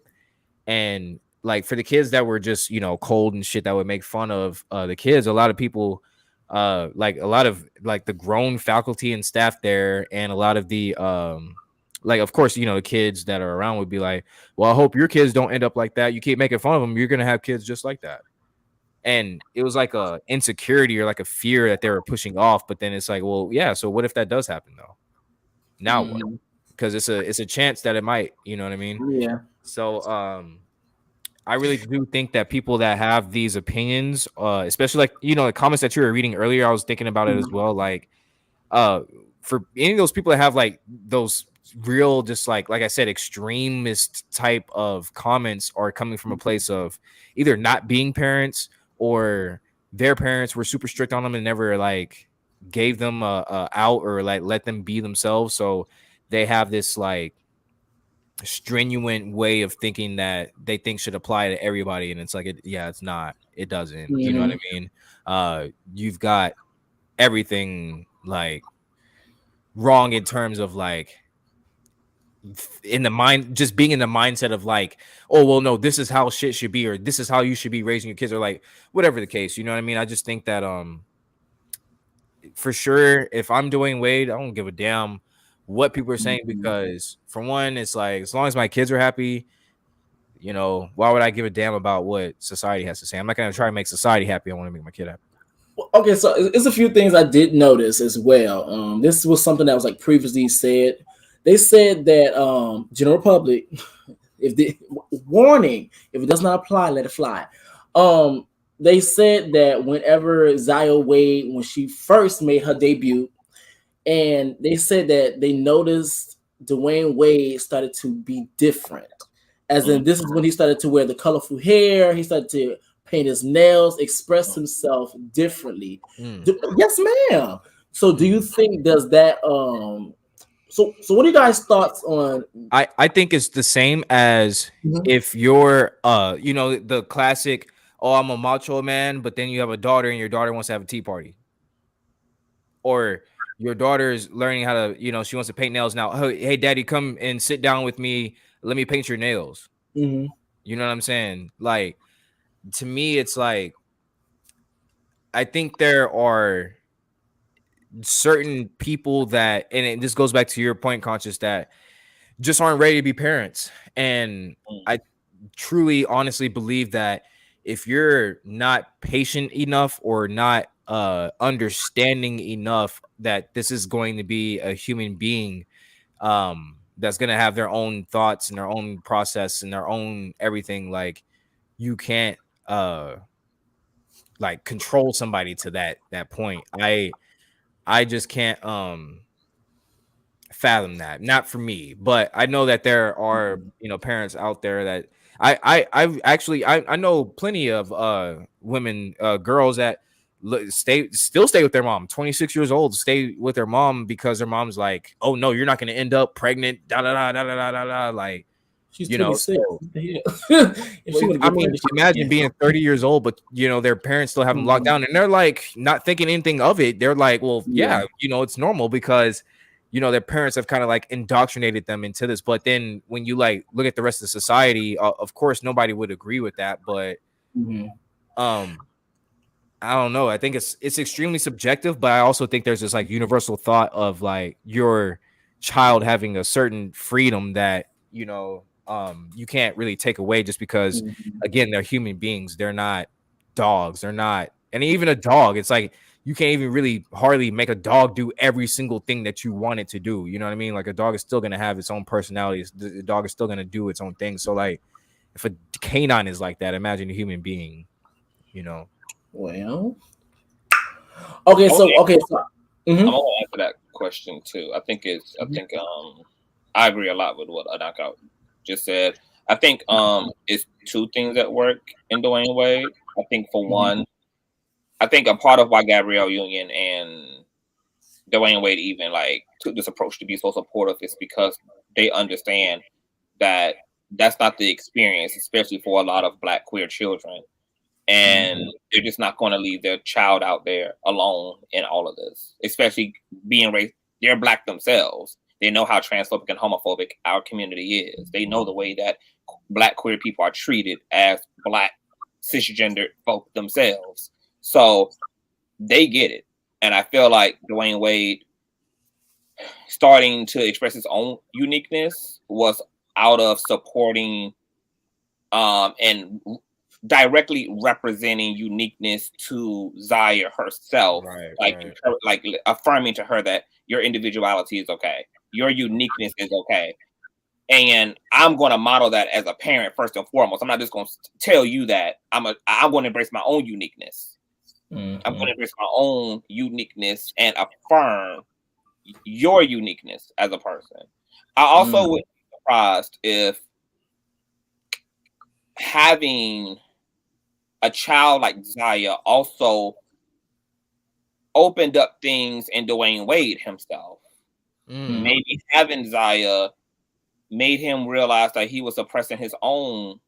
And like, for the kids that were just cold and shit, that would make fun of the kids, a lot of people, like a lot of like the grown faculty and staff there, and a lot of the like, of course, the kids that are around would be like, well, I hope your kids don't end up like that. You keep making fun of them, you're gonna have kids just like that. And it was like a insecurity or like a fear that they were pushing off. But then it's like, well, yeah, so what if that does happen though? Now what? Because it's a chance that it might, you know what I mean? Yeah. So I really do think that people that have these opinions, especially like, the comments that you were reading earlier, I was thinking about it as well. Like, for any of those people that have like those real, just like I said, extremist type of comments, are coming from a place of either not being parents, or their parents were super strict on them and never like gave them a out, or like let them be themselves. So they have this like stringent way of thinking that they think should apply to everybody, and it's like, it's not, it doesn't. You know what I mean? You've got everything like wrong in terms of like, in the mind, just being in the mindset of like, oh well, no, this is how shit should be, or this is how you should be raising your kids, or like whatever the case. You know what I mean? I just think that for sure, if I'm doing Wade, I don't give a damn what people are saying, because for one, it's like, as long as my kids are happy, why would I give a damn about what society has to say? I'm not gonna try to make society happy. I want to make my kid happy. Okay, so it's a few things I did notice as well. This was something that was like previously said. They said that general public, If the warning, if it does not apply, let it fly. They said that whenever Zaya Wade, when she first made her debut, and they said that they noticed Dwayne Wade started to be different. As in, this is when he started to wear the colorful hair. He started to paint his nails, express himself differently. Yes, ma'am. So, do you think does that? So what are you guys' thoughts on? I think it's the same as if you're you know, the classic, oh, I'm a macho man, but then you have a daughter and your daughter wants to have a tea party. Or your daughter's learning how to, you know, she wants to paint nails now. Hey, daddy, come and sit down with me. Let me paint your nails. You know what I'm saying? Like, to me, it's like, I think there are certain people that, and this goes back to your point, Conscious, that just aren't ready to be parents. And I truly, honestly believe that if you're not patient enough or not understanding enough that this is going to be a human being that's going to have their own thoughts and their own process and their own everything, like, you can't like control somebody to that point. I just can't fathom that. Not for me, but I know that there are, you know, parents out there that I've actually I know plenty of women, girls that still stay with their mom, 26 years old, stay with their mom because their mom's like, oh no, you're not going to end up pregnant, da da da da da da da, like, She's you know. 26. So, If she I mean, imagine being 30 years old, but you know, their parents still have them locked down and they're like not thinking anything of it. They're like, well, yeah, you know, it's normal because, you know, their parents have kind of like indoctrinated them into this. But then when you like look at the rest of society, of course, nobody would agree with that. But I don't know. I think it's extremely subjective, but I also think there's this like universal thought of like your child having a certain freedom that, you know, you can't really take away just because, again, they're human beings. They're not dogs. They're not, and even a dog, it's like you can't even really hardly make a dog do every single thing that you want it to do. You know what I mean? Like, a dog is still going to have its own personality. The dog is still going to do its own thing. So like, if a canine is like that, imagine a human being, you know? Well, okay, so I'm gonna answer that question too. I think I agree a lot with what Anaka just said. I think it's two things that work in Dwayne Wade. I think for one, I think a part of why Gabrielle Union and Dwayne Wade even like took this approach to be so supportive is because they understand that that's not the experience, especially for a lot of Black queer children. And they're just not going to leave their child out there alone in all of this, especially being raised. They're Black themselves. They know how transphobic and homophobic our community is. They know the way that Black queer people are treated as Black cisgendered folk themselves. So they get it. And I feel like Dwayne Wade starting to express his own uniqueness was out of supporting and directly representing uniqueness to Zaya herself, like affirming to her that your individuality is okay, your uniqueness is okay, and I'm going to model that as a parent first and foremost. I'm not just going to tell you that. I'm going to embrace my own uniqueness. I'm going to embrace my own uniqueness and affirm your uniqueness as a person. I also would be surprised if having a child like Zaya also opened up things in Dwayne Wade himself. Maybe having Zaya made him realize that he was suppressing his own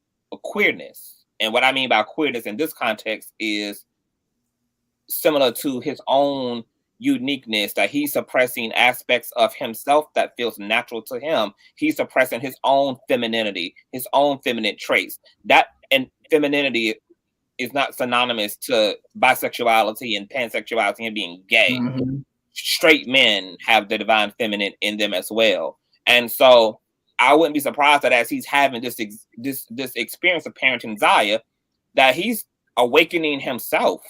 queerness. And what I mean by queerness in this context is similar to his own uniqueness, that he's suppressing aspects of himself that feels natural to him. He's suppressing his own femininity, his own feminine traits. That and femininity is not synonymous to bisexuality and pansexuality and being gay. Straight men have the divine feminine in them as well. And so I wouldn't be surprised that as he's having this experience of parenting Zaya, that he's awakening himself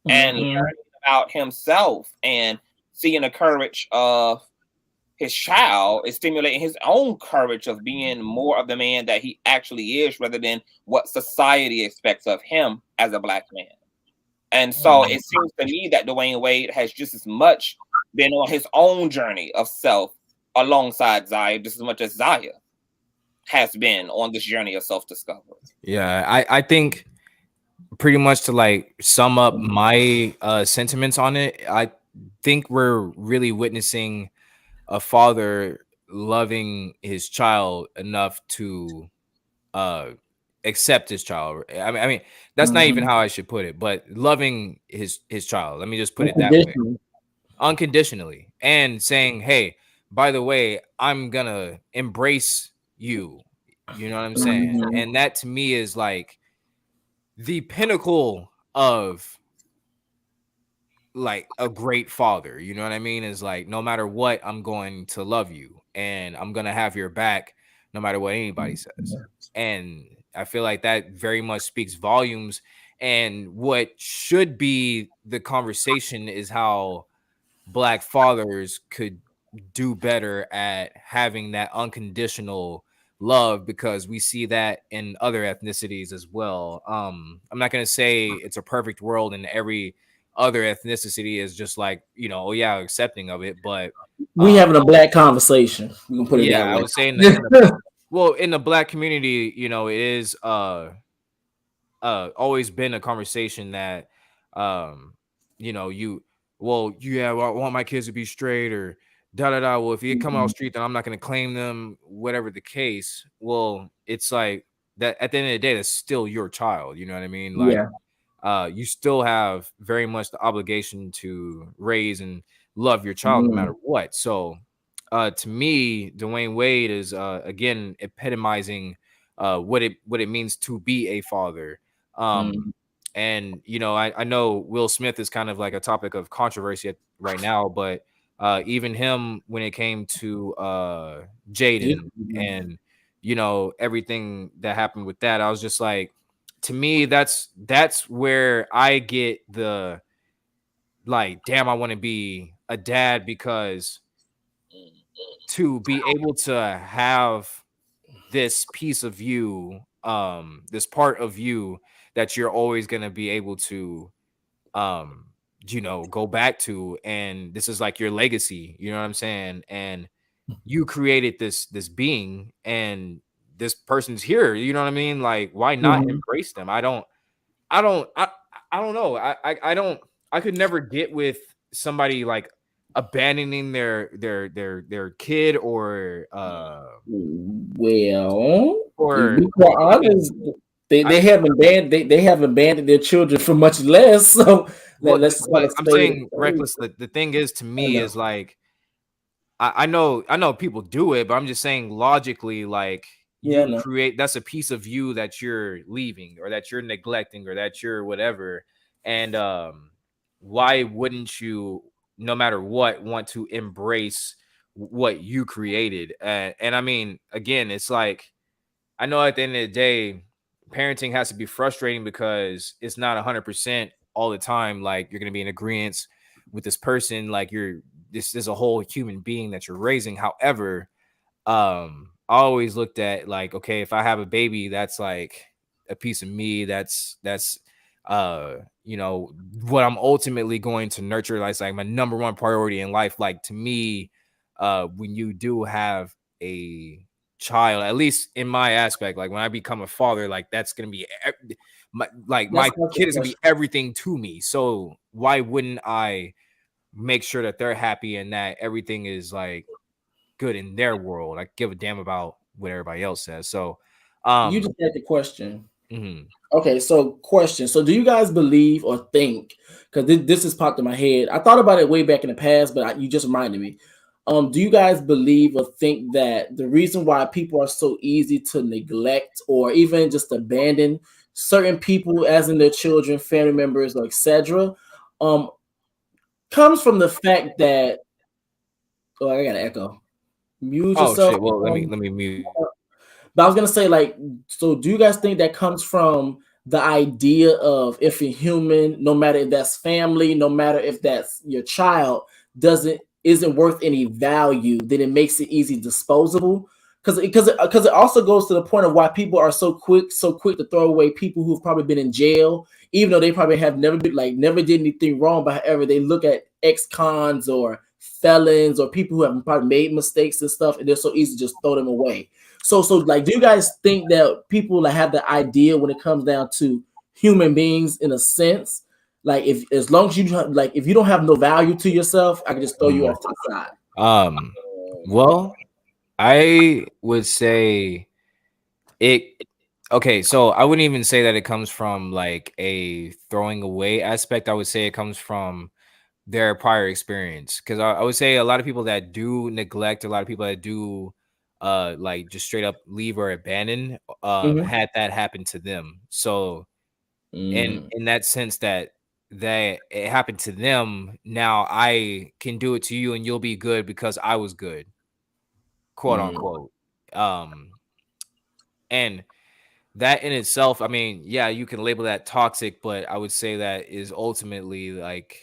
and learning about himself and seeing the courage of his child is stimulating his own courage of being more of the man that he actually is, rather than what society expects of him as a Black man. And so it seems to me that Dwayne Wade has just as much been on his own journey of self alongside Zaya, just as much as Zaya has been on this journey of self-discovery. Yeah, I think pretty much to like sum up my sentiments on it, I think we're really witnessing a father loving his child enough to accept his child. I mean that's not even how I should put it, but loving his child. Let me just put it that way. Unconditionally, and saying, hey, by the way, I'm gonna embrace you. You know what I'm saying? And that to me is like the pinnacle of like a great father. You know what I mean? Is like, no matter what, I'm going to love you and I'm gonna have your back no matter what anybody says. And I feel like that very much speaks volumes. And what should be the conversation is how Black fathers could do better at having that unconditional love, because we see that in other ethnicities as well. I'm not going to say it's a perfect world and every other ethnicity is just like, you know, oh yeah, accepting of it, but we having a Black conversation. We can put it yeah, that way. I would say in well, in the Black community, you know, it is always been a conversation that you know, yeah, well, I want my kids to be straight or da da da. Well, if you come out street, then I'm not going to claim them, whatever the case. Well, it's like that at the end of the day, that's still your child. You know what I mean? Like, you still have very much the obligation to raise and love your child no matter what. So to me, Dwayne Wade is again epitomizing what it means to be a father. And you know, I know Will Smith is kind of like a topic of controversy right now, but even him, when it came to Jaden and you know everything that happened with that, I was just like, to me, that's where I get the like, damn, I want to be a dad, because to be able to have this piece of you, this part of you that you're always going to be able to you know, go back to, and this is like your legacy, you know what I'm saying? And you created this being, and this person's here, you know what I mean? Like, why not embrace them? I don't I, I don't know. I don't, I could never get with somebody like abandoning their kid or well, or to be quite honest, they haven't abandoned their children for much less. So well, let's kind but of I'm say saying reckless. The thing is, to me, is like, I know people do it, but I'm just saying logically, like, you create, that's a piece of you that you're leaving or that you're neglecting or that you're whatever. And why wouldn't you, no matter what, want to embrace what you created? And I mean, again, it's like, I know at the end of the day, parenting has to be frustrating because it's not 100% all the time. Like, you're going to be in agreement with this person. Like, this is a whole human being that you're raising. However, I always looked at like, okay, if I have a baby, that's like a piece of me. That's you know, what I'm ultimately going to nurture. That's like my number one priority in life. Like, to me, when you do have a child, at least in my aspect, like when I become a father, like that's gonna be my kid is gonna be everything to me. So why wouldn't I make sure that they're happy and that everything is like good in their world? I give a damn about what everybody else says. So you just had the question. Mm-hmm. Okay, so question. So do you guys believe or think, because this has popped in my head, I thought about it way back in the past, but you just reminded me. Do you guys believe or think that the reason why people are so easy to neglect or even just abandon certain people, as in their children, family members, or etc., comes from the fact that, oh, I got an echo. Mute yourself. Shit. Well, let me mute. But I was gonna say, like, so do you guys think that comes from the idea of, if a human, no matter if that's family, no matter if that's your child, doesn't isn't worth any value, then it makes it easy disposable. Because it also goes to the point of why people are so quick to throw away people who've probably been in jail, even though they probably have never been like never did anything wrong. But however, they look at ex-cons or felons or people who have probably made mistakes and stuff, and they're so easy to just throw them away. So like, do you guys think that people like have the idea when it comes down to human beings in a sense? Like, if as long as like, if you don't have no value to yourself, I can just throw you off to the side. Well, I would say it. Okay, so I wouldn't even say that it comes from like a throwing away aspect. I would say it comes from their prior experience, because I would say a lot of people that do neglect, a lot of people that do like just straight up leave or abandon had that happen to them. So in that sense that it happened to them, now I can do it to you and you'll be good because I was good, quote unquote. And that in itself, I mean, yeah, you can label that toxic, but I would say that is ultimately like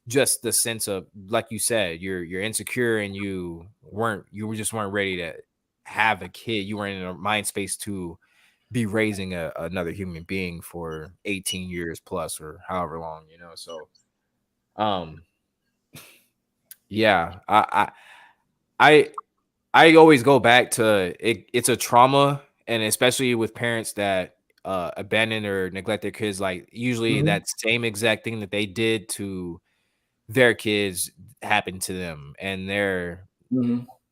just the sense of, like you said, you're insecure and you just weren't ready to have a kid. You weren't in a mind space to be raising another human being for 18 years plus or however long, you know. So yeah, I always go back to it. It's a trauma, and especially with parents that abandon or neglect their kids, like usually that same exact thing that they did to their kids happened to them, and they're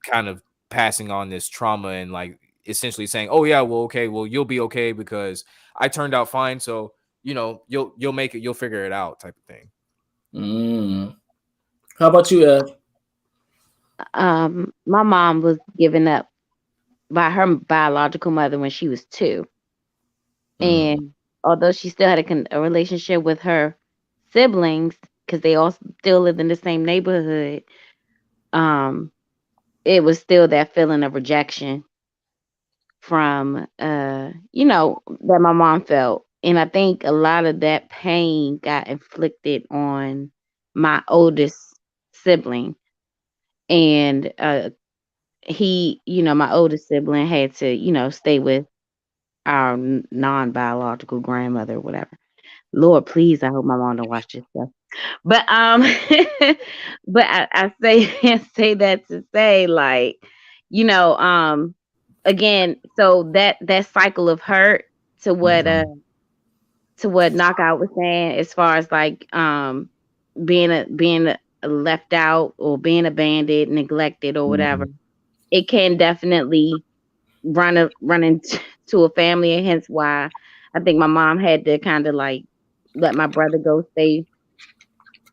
kind of passing on this trauma and like essentially saying, "Oh yeah, well okay, well you'll be okay because I turned out fine, so you know you'll make it, you'll figure it out," type of thing. How about you, Ev? My mom was given up by her biological mother when she was 2. And although she still had a relationship with her siblings, because they all still lived in the same neighborhood, um, it was still that feeling of rejection from, that my mom felt. And I think a lot of that pain got inflicted on my oldest sibling. And my oldest sibling had to, stay with our non-biological grandmother or whatever. Lord, please, I hope my mom don't watch this stuff. But but I say say that to say, like, you know, again, so that cycle of hurt, to what Knockout was saying, as far as like being left out or being abandoned, neglected or whatever, it can definitely run into a family, and hence why I think my mom had to kind of like let my brother go stay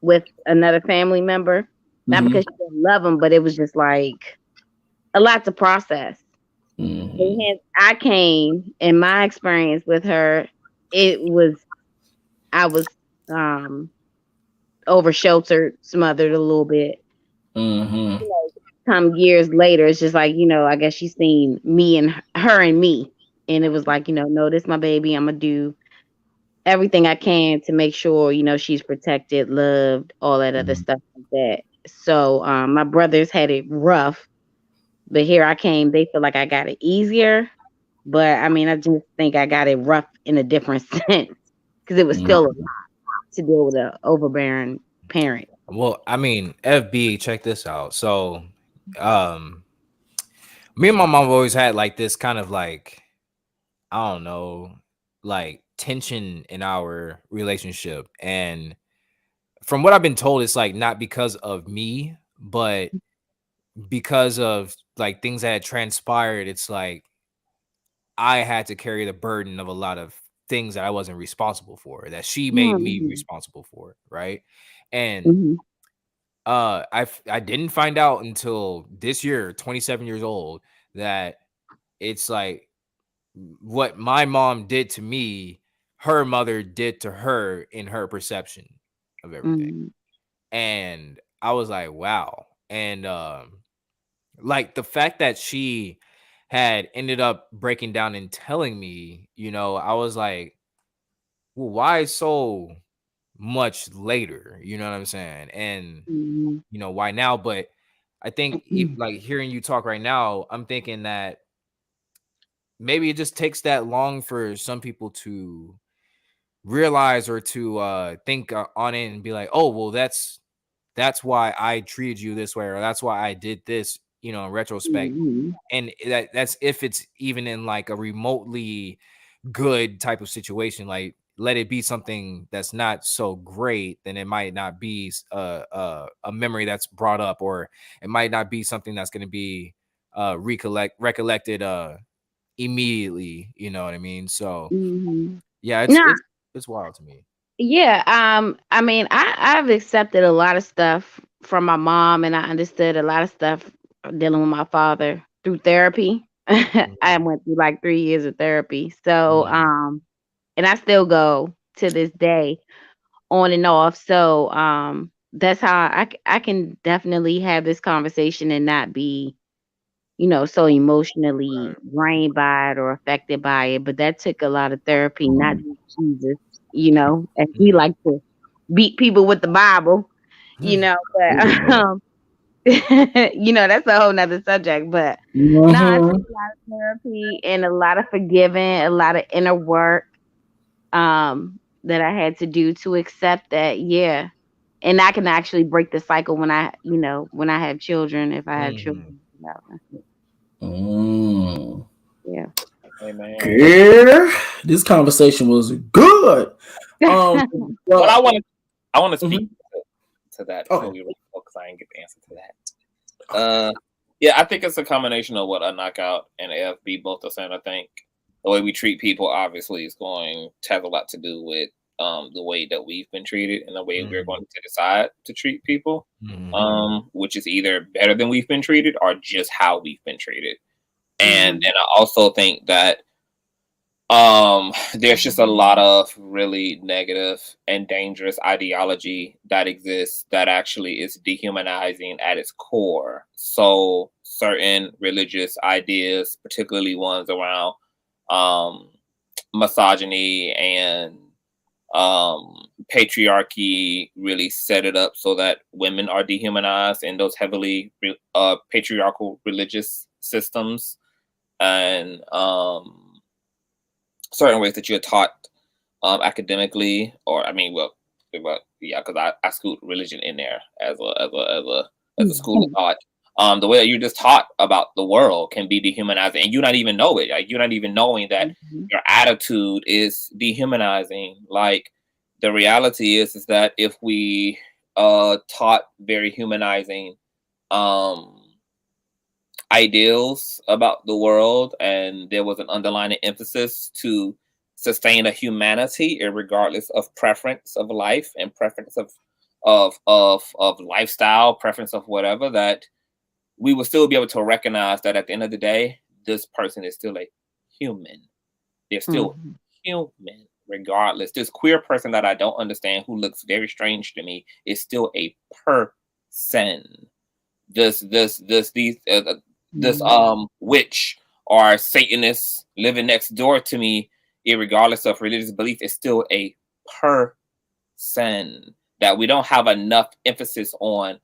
with another family member. Not because she didn't love him, but it was just like a lot to process. And hence I came, in my experience with her, I was over sheltered, smothered a little bit. Come years later, it's just like, I guess she's seen me and her and me. And it was like, no, this my baby. I'm gonna do everything I can to make sure, she's protected, loved, all that other stuff like that. So my brothers had it rough, but here I came, they feel like I got it easier. But I mean, I just think I got it rough in a different sense, because it was still a lot to deal with an overbearing parent. Well, I mean, FB, check this out. So me and my mom have always had like this kind of like, I don't know, like tension in our relationship. And from what I've been told, it's like not because of me, but because of like things that had transpired. It's like I had to carry the burden of a lot of things that I wasn't responsible for, that she made me Mhm. responsible for, right? And Mhm. I didn't find out until this year, 27 years old, that it's like what my mom did to me, her mother did to her in her perception of everything. Mhm. And I was like, wow. And like the fact that she had ended up breaking down and telling me, I was like, well, why so much later. You know what I'm saying? And Mm-hmm. you know why now? But I think like hearing you talk right now, I'm thinking that maybe it just takes that long for some people to realize or to think on it and be like, oh, well, that's why I treated you this way, or that's why I did this, you know, in retrospect. Mm-hmm. And that's if it's even in like a remotely good type of situation. Like, let it be something that's not so great, then it might not be a memory that's brought up, or it might not be something that's going to be recollected immediately. You know what I mean? So Mm-hmm. yeah, No, it's wild to me. yeah. I mean, I've accepted a lot of stuff from my mom, and I understood a lot of stuff dealing with my father through therapy. I Mhm. went through like 3 years of therapy. So, Mhm. and I still go to this day on and off. So, that's how I can definitely have this conversation and not be, so emotionally drained by it or affected by it. But that took a lot of therapy, not just Jesus, and he Mhm. liked to beat people with the Bible, but that's a whole nother subject. But no, I took Mm-hmm. a lot of therapy and a lot of forgiving, a lot of inner work that I had to do to accept that, yeah. And I can actually break the cycle when I have children, if I have Mhm. children. That's it. Mm. Yeah. Amen. Girl, this conversation was good. Um, Well, well, I want to speak mhm. to that before Okay. we wrap up because I didn't get the answer to that. Yeah, I think it's a combination of what a knockout and AFB both are saying. I think the way we treat people obviously is going to have a lot to do with the way that we've been treated and the way we're Mhm. going to decide to treat people, Mhm. which is either better than we've been treated or just how we've been treated. And Mhm. I also think that there's just a lot of really negative and dangerous ideology that exists that actually is dehumanizing at its core. So certain religious ideas, particularly ones around um misogyny and patriarchy, really set it up so that women are dehumanized in those heavily patriarchal religious systems. And certain ways that you're taught academically, or I mean, well, yeah, because I scoot religion in there as a school of thought. The way that you're just taught about the world can be dehumanizing, and you not even know it. Like, you're not even knowing that Mhm. your attitude is dehumanizing. Like, the reality is that if we taught very humanizing um ideals about the world, and there was an underlying emphasis to sustain a humanity, regardless of preference of life and preference of lifestyle, preference of whatever, that we will still be able to recognize that at the end of the day, this person is still a human. They're still Mhm. human, regardless. This queer person that I don't understand, who looks very strange to me, is still a person. This Mhm. witch or Satanist living next door to me, regardless of religious belief, is still a person that we don't have enough emphasis on.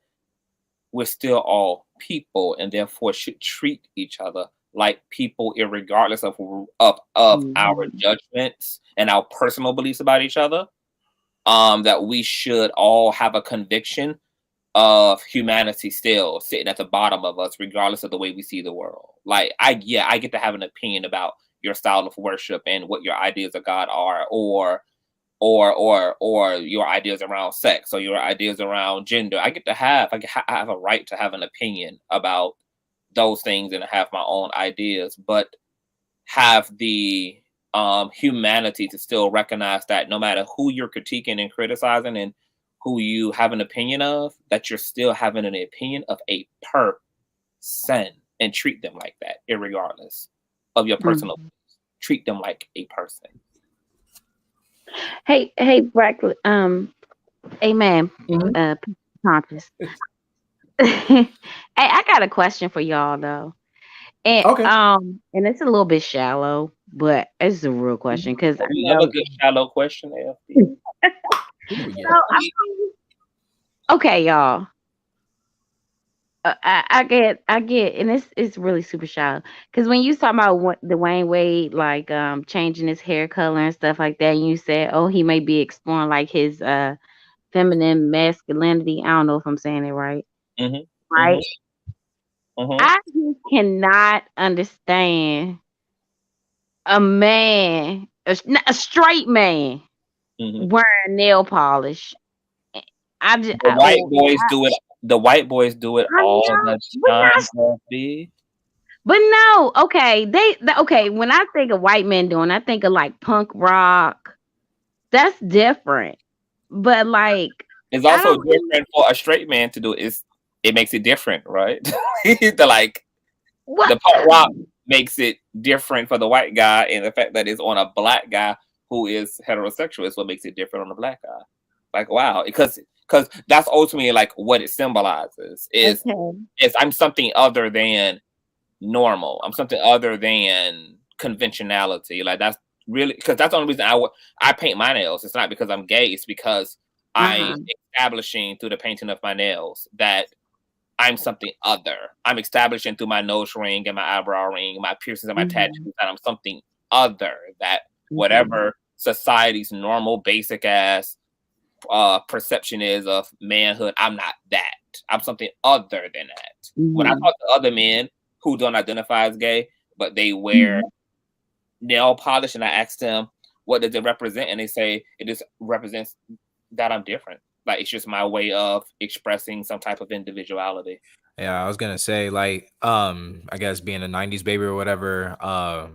We're still all people, and therefore should treat each other like people, regardless of our Mhm. judgments and our personal beliefs about each other. That we should all have a conviction of humanity still sitting at the bottom of us, regardless of the way we see the world. Like, I get to have an opinion about your style of worship and what your ideas of God are, or your ideas around sex, or your ideas around gender. I have a right to have an opinion about those things and have my own ideas, but have the humanity to still recognize that no matter who you're critiquing and criticizing and who you have an opinion of, that you're still having an opinion of a person, and treat them like that, irregardless of your personal Mhm. beliefs. Treat them like a person. Hey, Bracklet. Amen. Mhm. Conscious. Hey, I got a question for y'all though, and Okay. and it's a little bit shallow, but it's a real question because I We love a know. good shallow question, AFB. Okay, y'all. I get, and it's really super shallow. Because when you talk about Dwayne Wade, like changing his hair color and stuff like that, and you said, oh, he may be exploring like his feminine masculinity. I don't know if I'm saying it right. Right? I just cannot understand a man, a straight man, wearing nail polish. The white boys do it all the time. But no, okay, okay. When I think of white men doing, I think of like punk rock. That's different. But like, it's also different for a straight man to do it. It makes it different, right? The punk rock makes it different for the white guy, and the fact that it's on a black guy who is heterosexual is what makes it different on the black guy. Like, wow, because that's ultimately like what it symbolizes is I'm something other than normal. I'm something other than conventionality. Like that's really, because that's the only reason I paint my nails. It's not because I'm gay. It's because I'm establishing through the painting of my nails that I'm something other. I'm establishing through my nose ring and my eyebrow ring, my piercings and my tattoos that I'm something other. That whatever society's normal, basic ass perception is of manhood, I'm not that. I'm something other than that. When I talk to other men who don't identify as gay, but they wear nail polish, and I ask them, what does it represent? And they say, it just represents that I'm different. Like, it's just my way of expressing some type of individuality. Yeah, I was gonna say, like, I guess being a 90s baby or whatever, I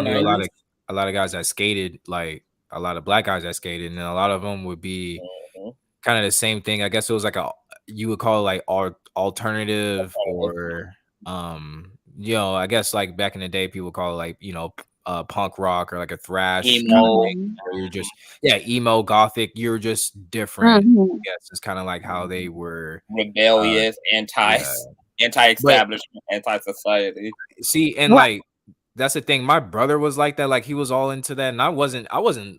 knew a lot of guys that skated, like a lot of black guys that skated, and a lot of them would be kind of the same thing. I guess it was like you would call it like alternative, or I guess like back in the day people call it like, punk rock, or like a thrash emo. You're just emo, gothic. You're just different. I guess it's kind of like how they were rebellious, anti-establishment, anti-society. See, and like that's the thing. My brother was like that. Like he was all into that, and I wasn't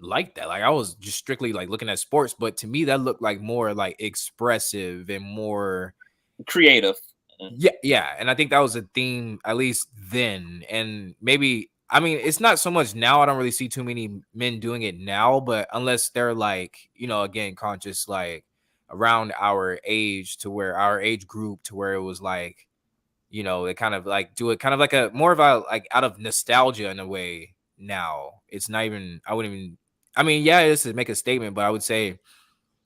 like that. Like I was just strictly like looking at sports. But to me, that looked like more like expressive and more creative. Yeah. And I think that was a theme, at least then. And maybe, I mean, it's not so much now. I don't really see too many men doing it now, but unless they're like, again, conscious, like around our age, to where our age group, to where it was like, they kind of like do it kind of like a more of a like out of nostalgia in a way. Now it's not even, I wouldn't even, I mean, yeah, it is to make a statement, but I would say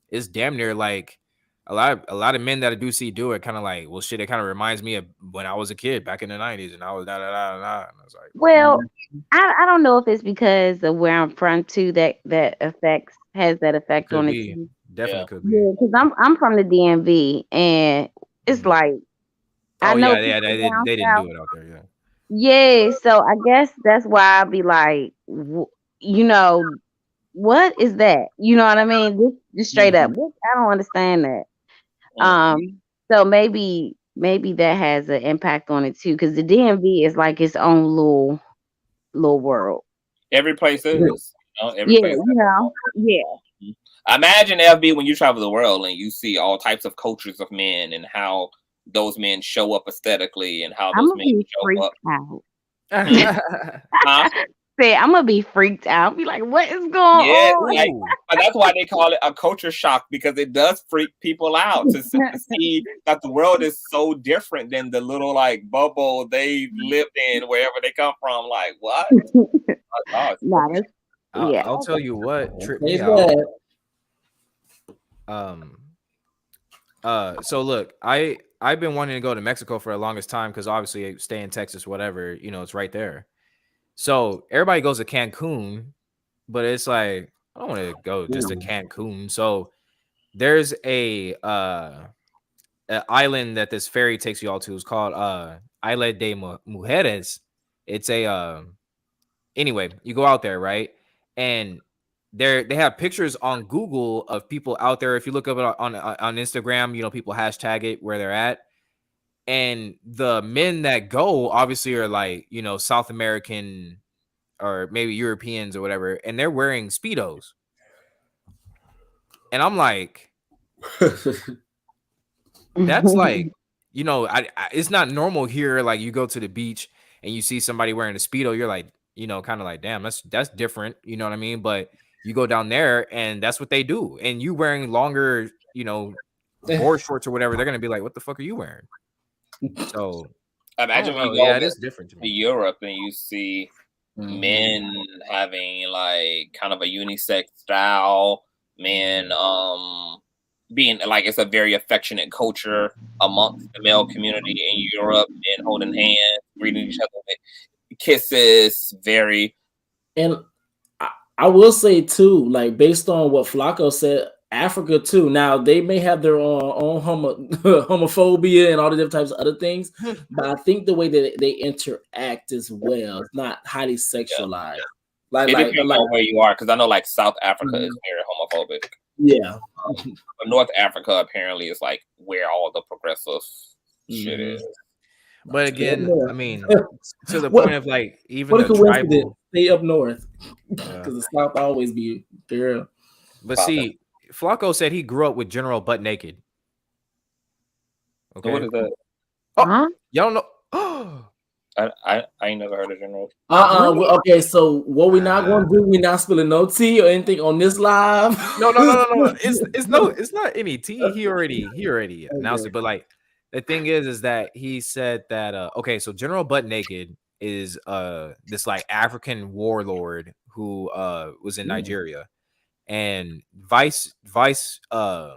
it's damn near like a lot of men that I do see do it kind of like, well, shit, it kind of reminds me of when I was a kid back in the 90s, and I was and I was like, well, I don't know if it's because of where I'm from too that has that effect on it too. Definitely could be. Yeah, because I'm from the DMV, and it's like, I know they didn't do it out there. Yeah, so I guess that's why I'll be like, what is that? You know what I mean? Just straight up. I don't understand that. So maybe that has an impact on it too, because the DMV is like its own little world. Every place is. Every place. Imagine, LB, when you travel the world and you see all types of cultures of men and how those men show up aesthetically and how those men show up. I'm gonna be freaked out. Be like, what is going on? Like, that's why they call it a culture shock, because it does freak people out to see that the world is so different than the little like bubble they lived in wherever they come from. Like, what? I'll tell you what tripped me out. So look, I've been wanting to go to Mexico for the longest time, because obviously I stay in Texas, whatever, it's right there. So everybody goes to Cancun, but it's like, I don't want to go just to Cancun. So there's a island that this ferry takes you all to. It's called Isla de Mujeres. It's a anyway, you go out there, right? And they have pictures on Google of people out there. If you look up it on Instagram, people hashtag it where they're at. And the men that go obviously are like, South American or maybe Europeans or whatever, and they're wearing Speedos. And I'm like, that's like, you know, it's not normal here. Like you go to the beach and you see somebody wearing a Speedo, you're like, you know, kind of like, damn, that's different. You know what I mean? But you go down there and that's what they do. And you wearing longer, you know, board shorts or whatever, they're gonna be like, what the fuck are you wearing? So Imagine when you yeah, go it is different to to me. Europe and you see men having like kind of a unisex style, men being like it's a very affectionate culture amongst the male community in Europe, men holding hands, greeting each other with kisses, very. And I will say too, like based on what Flacco said, Africa too. Now they may have their own homophobia and all the different types of other things, but I think the way that they interact as well, it's not highly sexualized. It depends on where you are, because I know like South Africa is very homophobic. Yeah. But North Africa apparently is like where all the progressive shit is. But again, I mean, to the point of like even the tribal, stay up north because the South always be girl. But see, Flacco said he grew up with General Butt Naked. Okay, what is that? Oh, y'all know? I ain't never heard of General. Okay, so what we're not going to do, we're not spilling no tea or anything on this live. No. It's not any tea. He already announced it. But like the thing is that he said that okay, so General Butt Naked is this like African warlord who was in Nigeria, and Vice you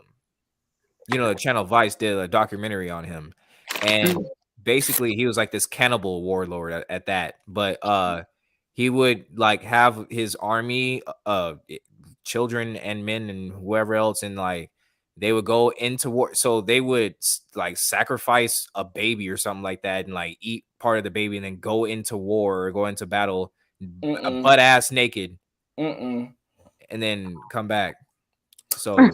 know, the channel Vice did a documentary on him, and basically he was like this cannibal warlord at that. But he would like have his army, children and men and whoever else, and like they would go into war. So they would like sacrifice a baby or something like that, and like eat part of the baby, and then go into war or go into battle, butt ass naked, and then come back. So I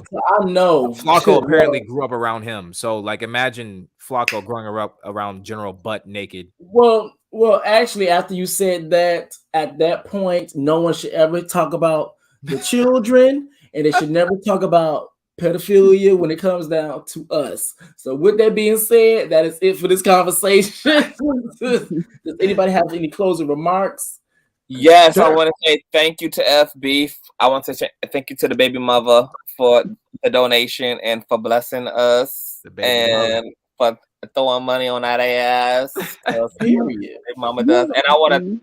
know Flacco apparently grew up around him. So like imagine Flacco growing up around General Butt Naked. Well, actually, after you said that, at that point, no one should ever talk about the children, and they should never talk about pedophilia when it comes down to us. So with that being said, that is it for this conversation. Does anybody have any closing remarks? Yes, I want to say thank you to FB. I want to say thank you to the baby mother for the donation and for blessing us and for throwing money on that ass. Period. Mama does. And I want to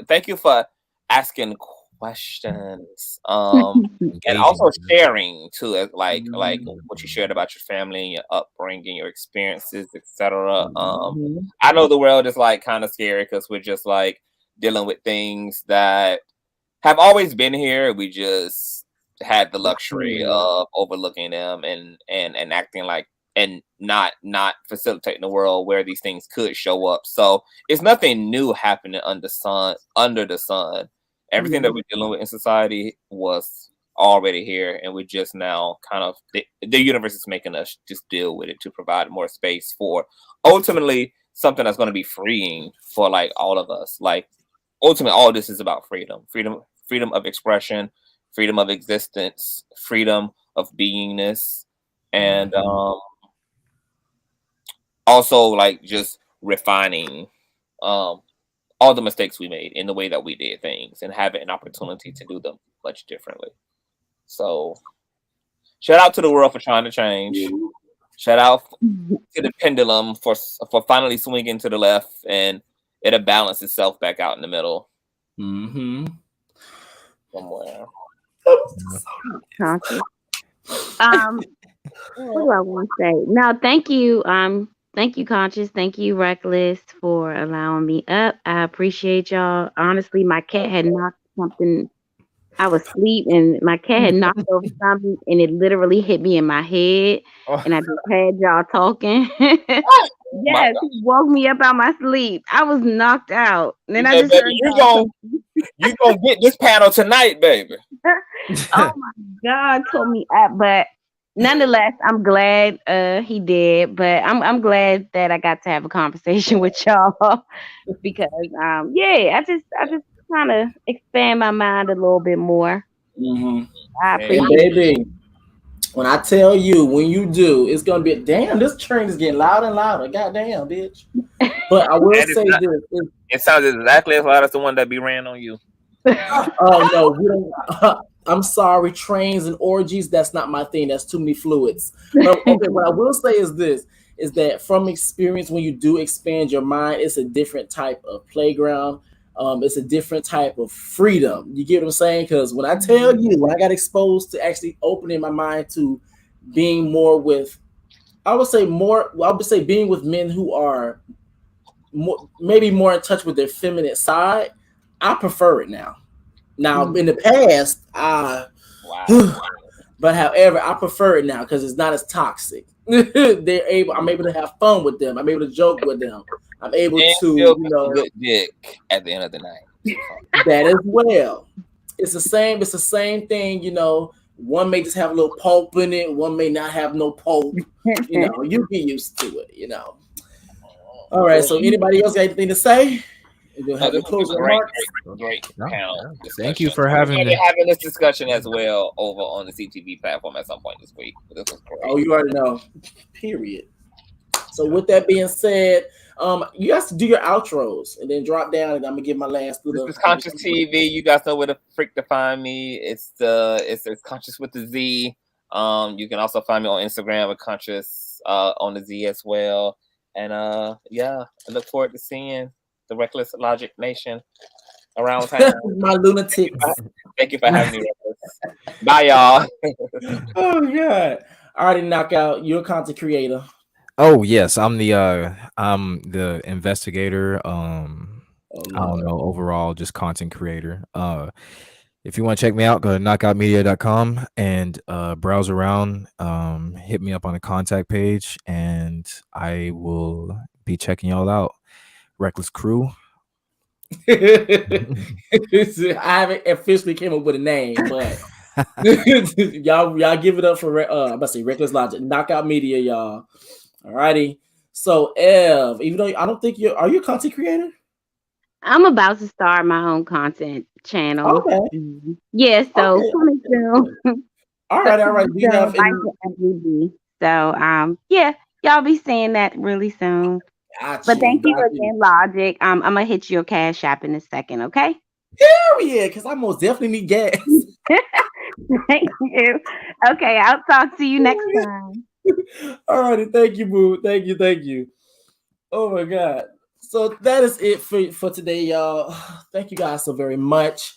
thank you for asking questions and also sharing too, like what you shared about your family and your upbringing, your experiences, etc. I know the world is like kind of scary because we're just like dealing with things that have always been here. We just had the luxury of overlooking them and acting like and not facilitating the world where these things could show up. So it's nothing new happening under the sun. Everything that we're dealing with in society was already here, and we're just now kind of the universe is making us just deal with it to provide more space for ultimately something that's going to be freeing for like all of us. Like ultimately, all this is about freedom of expression, freedom of existence, freedom of beingness, and also like just refining all the mistakes we made in the way that we did things and having an opportunity to do them much differently. So shout out to the world for trying to change. Shout out to the pendulum for finally swinging to the left, and it'll balance itself back out in the middle. Somewhere. What do I want to say? No, thank you. Thank you, Conscious. Thank you, Reckless, for allowing me up. I appreciate y'all. Honestly, my cat had knocked something. I was asleep and my cat had knocked over something and it literally hit me in my head. And I just had y'all talking. Yes, he woke me up out my sleep. I was knocked out. And then I just heard you gonna get this panel tonight, baby. Oh my God, told me up, but nonetheless, I'm glad he did. But I'm glad that I got to have a conversation with y'all because I just kind of expand my mind a little bit more. I appreciate baby. When I tell you, when you do, it's gonna be damn. This train is getting louder and louder. Goddamn, bitch. But I will And say this: it sounds exactly as loud as the one that be ran on you. oh no, we don't. I'm sorry, trains and orgies. That's not my thing. That's too many fluids. But okay, what I will say is this: is that from experience, when you do expand your mind, it's a different type of playground. It's a different type of freedom. You get what I'm saying? Because when I tell you, when I got exposed to actually opening my mind to being more with, I would say more. I would say being with men who are more, maybe more in touch with their feminine side. I prefer it now. Now, in the past, Wow. but however, I prefer it now because it's not as toxic. I'm able to have fun with them. I'm able to joke with them. I'm able And to, still get some good dick at the end of the night. that as well. It's the same. It's the same thing. One may just have a little pulp in it. One may not have no pulp. You get used to it. All right. So, anybody else got anything to say? You'll have your closing remarks. Great panel. Thank you for having me. Having this discussion as well over on the CTV platform at some point this week. This was great. Oh, you already know. Period. So with that being said, you guys do your outros and then drop down, and I'm gonna give my last little. This is Conscious TV. You guys know where the freak to find me. It's Conscious with the Z. You can also find me on Instagram with Conscious on the Z as well. And yeah, I look forward to seeing the Reckless Logic Nation around town. My lunatics. Thank you for having me, Reckless. Bye, y'all. Oh god. Alrighty, Knockout. You're a content creator. Oh yes, I'm the investigator. I don't know, overall just content creator. If you want to check me out, go to knockoutmedia.com and browse around. Hit me up on the contact page and I will be checking y'all out. Reckless Crew. I haven't officially came up with a name, but y'all give it up for I'm about to say Reckless Logic, Knockout Media, y'all. Alrighty. So Ev, even though I don't think are you a content creator? I'm about to start my own content channel. Okay. Yeah, so coming soon. All right. We have so yeah, y'all be seeing that really soon. But thank you again, Logic. I'm gonna hit your Cash App in a second, okay? Hell yeah, because I most definitely need gas. Thank you. Okay, I'll talk to you next time. All righty, thank you, boo. Thank you. Oh my god. So that is it for today, y'all. Thank you guys so very much.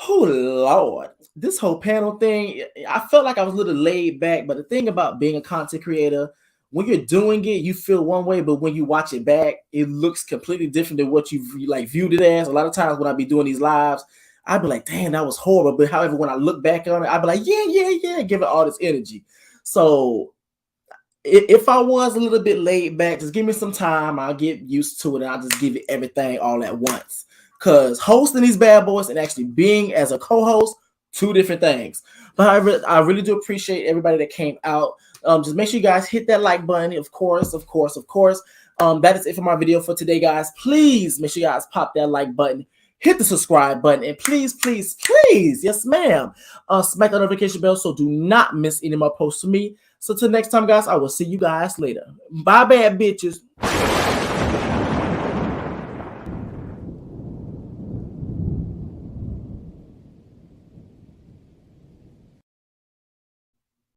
Oh Lord, this whole panel thing, I felt like I was a little laid back, but the thing about being a content creator, when you're doing it, you feel one way, but when you watch it back, it looks completely different than what you viewed it as. A lot of times when I be doing these lives, I'd be like, damn, that was horrible. But however, when I look back on it, I'd be like, yeah, give it all this energy. So if I was a little bit laid back, just give me some time. I'll get used to it, and I'll just give it everything all at once. Because hosting these bad boys and actually being as a co-host, two different things. But I really do appreciate everybody that came out. Just make sure you guys hit that like button, of course. That is it for my video for today, guys. Please make sure you guys pop that like button, hit the subscribe button, and please, yes, ma'am, smack the notification bell so do not miss any more posts from me. So till next time, guys, I will see you guys later. Bye, bad bitches.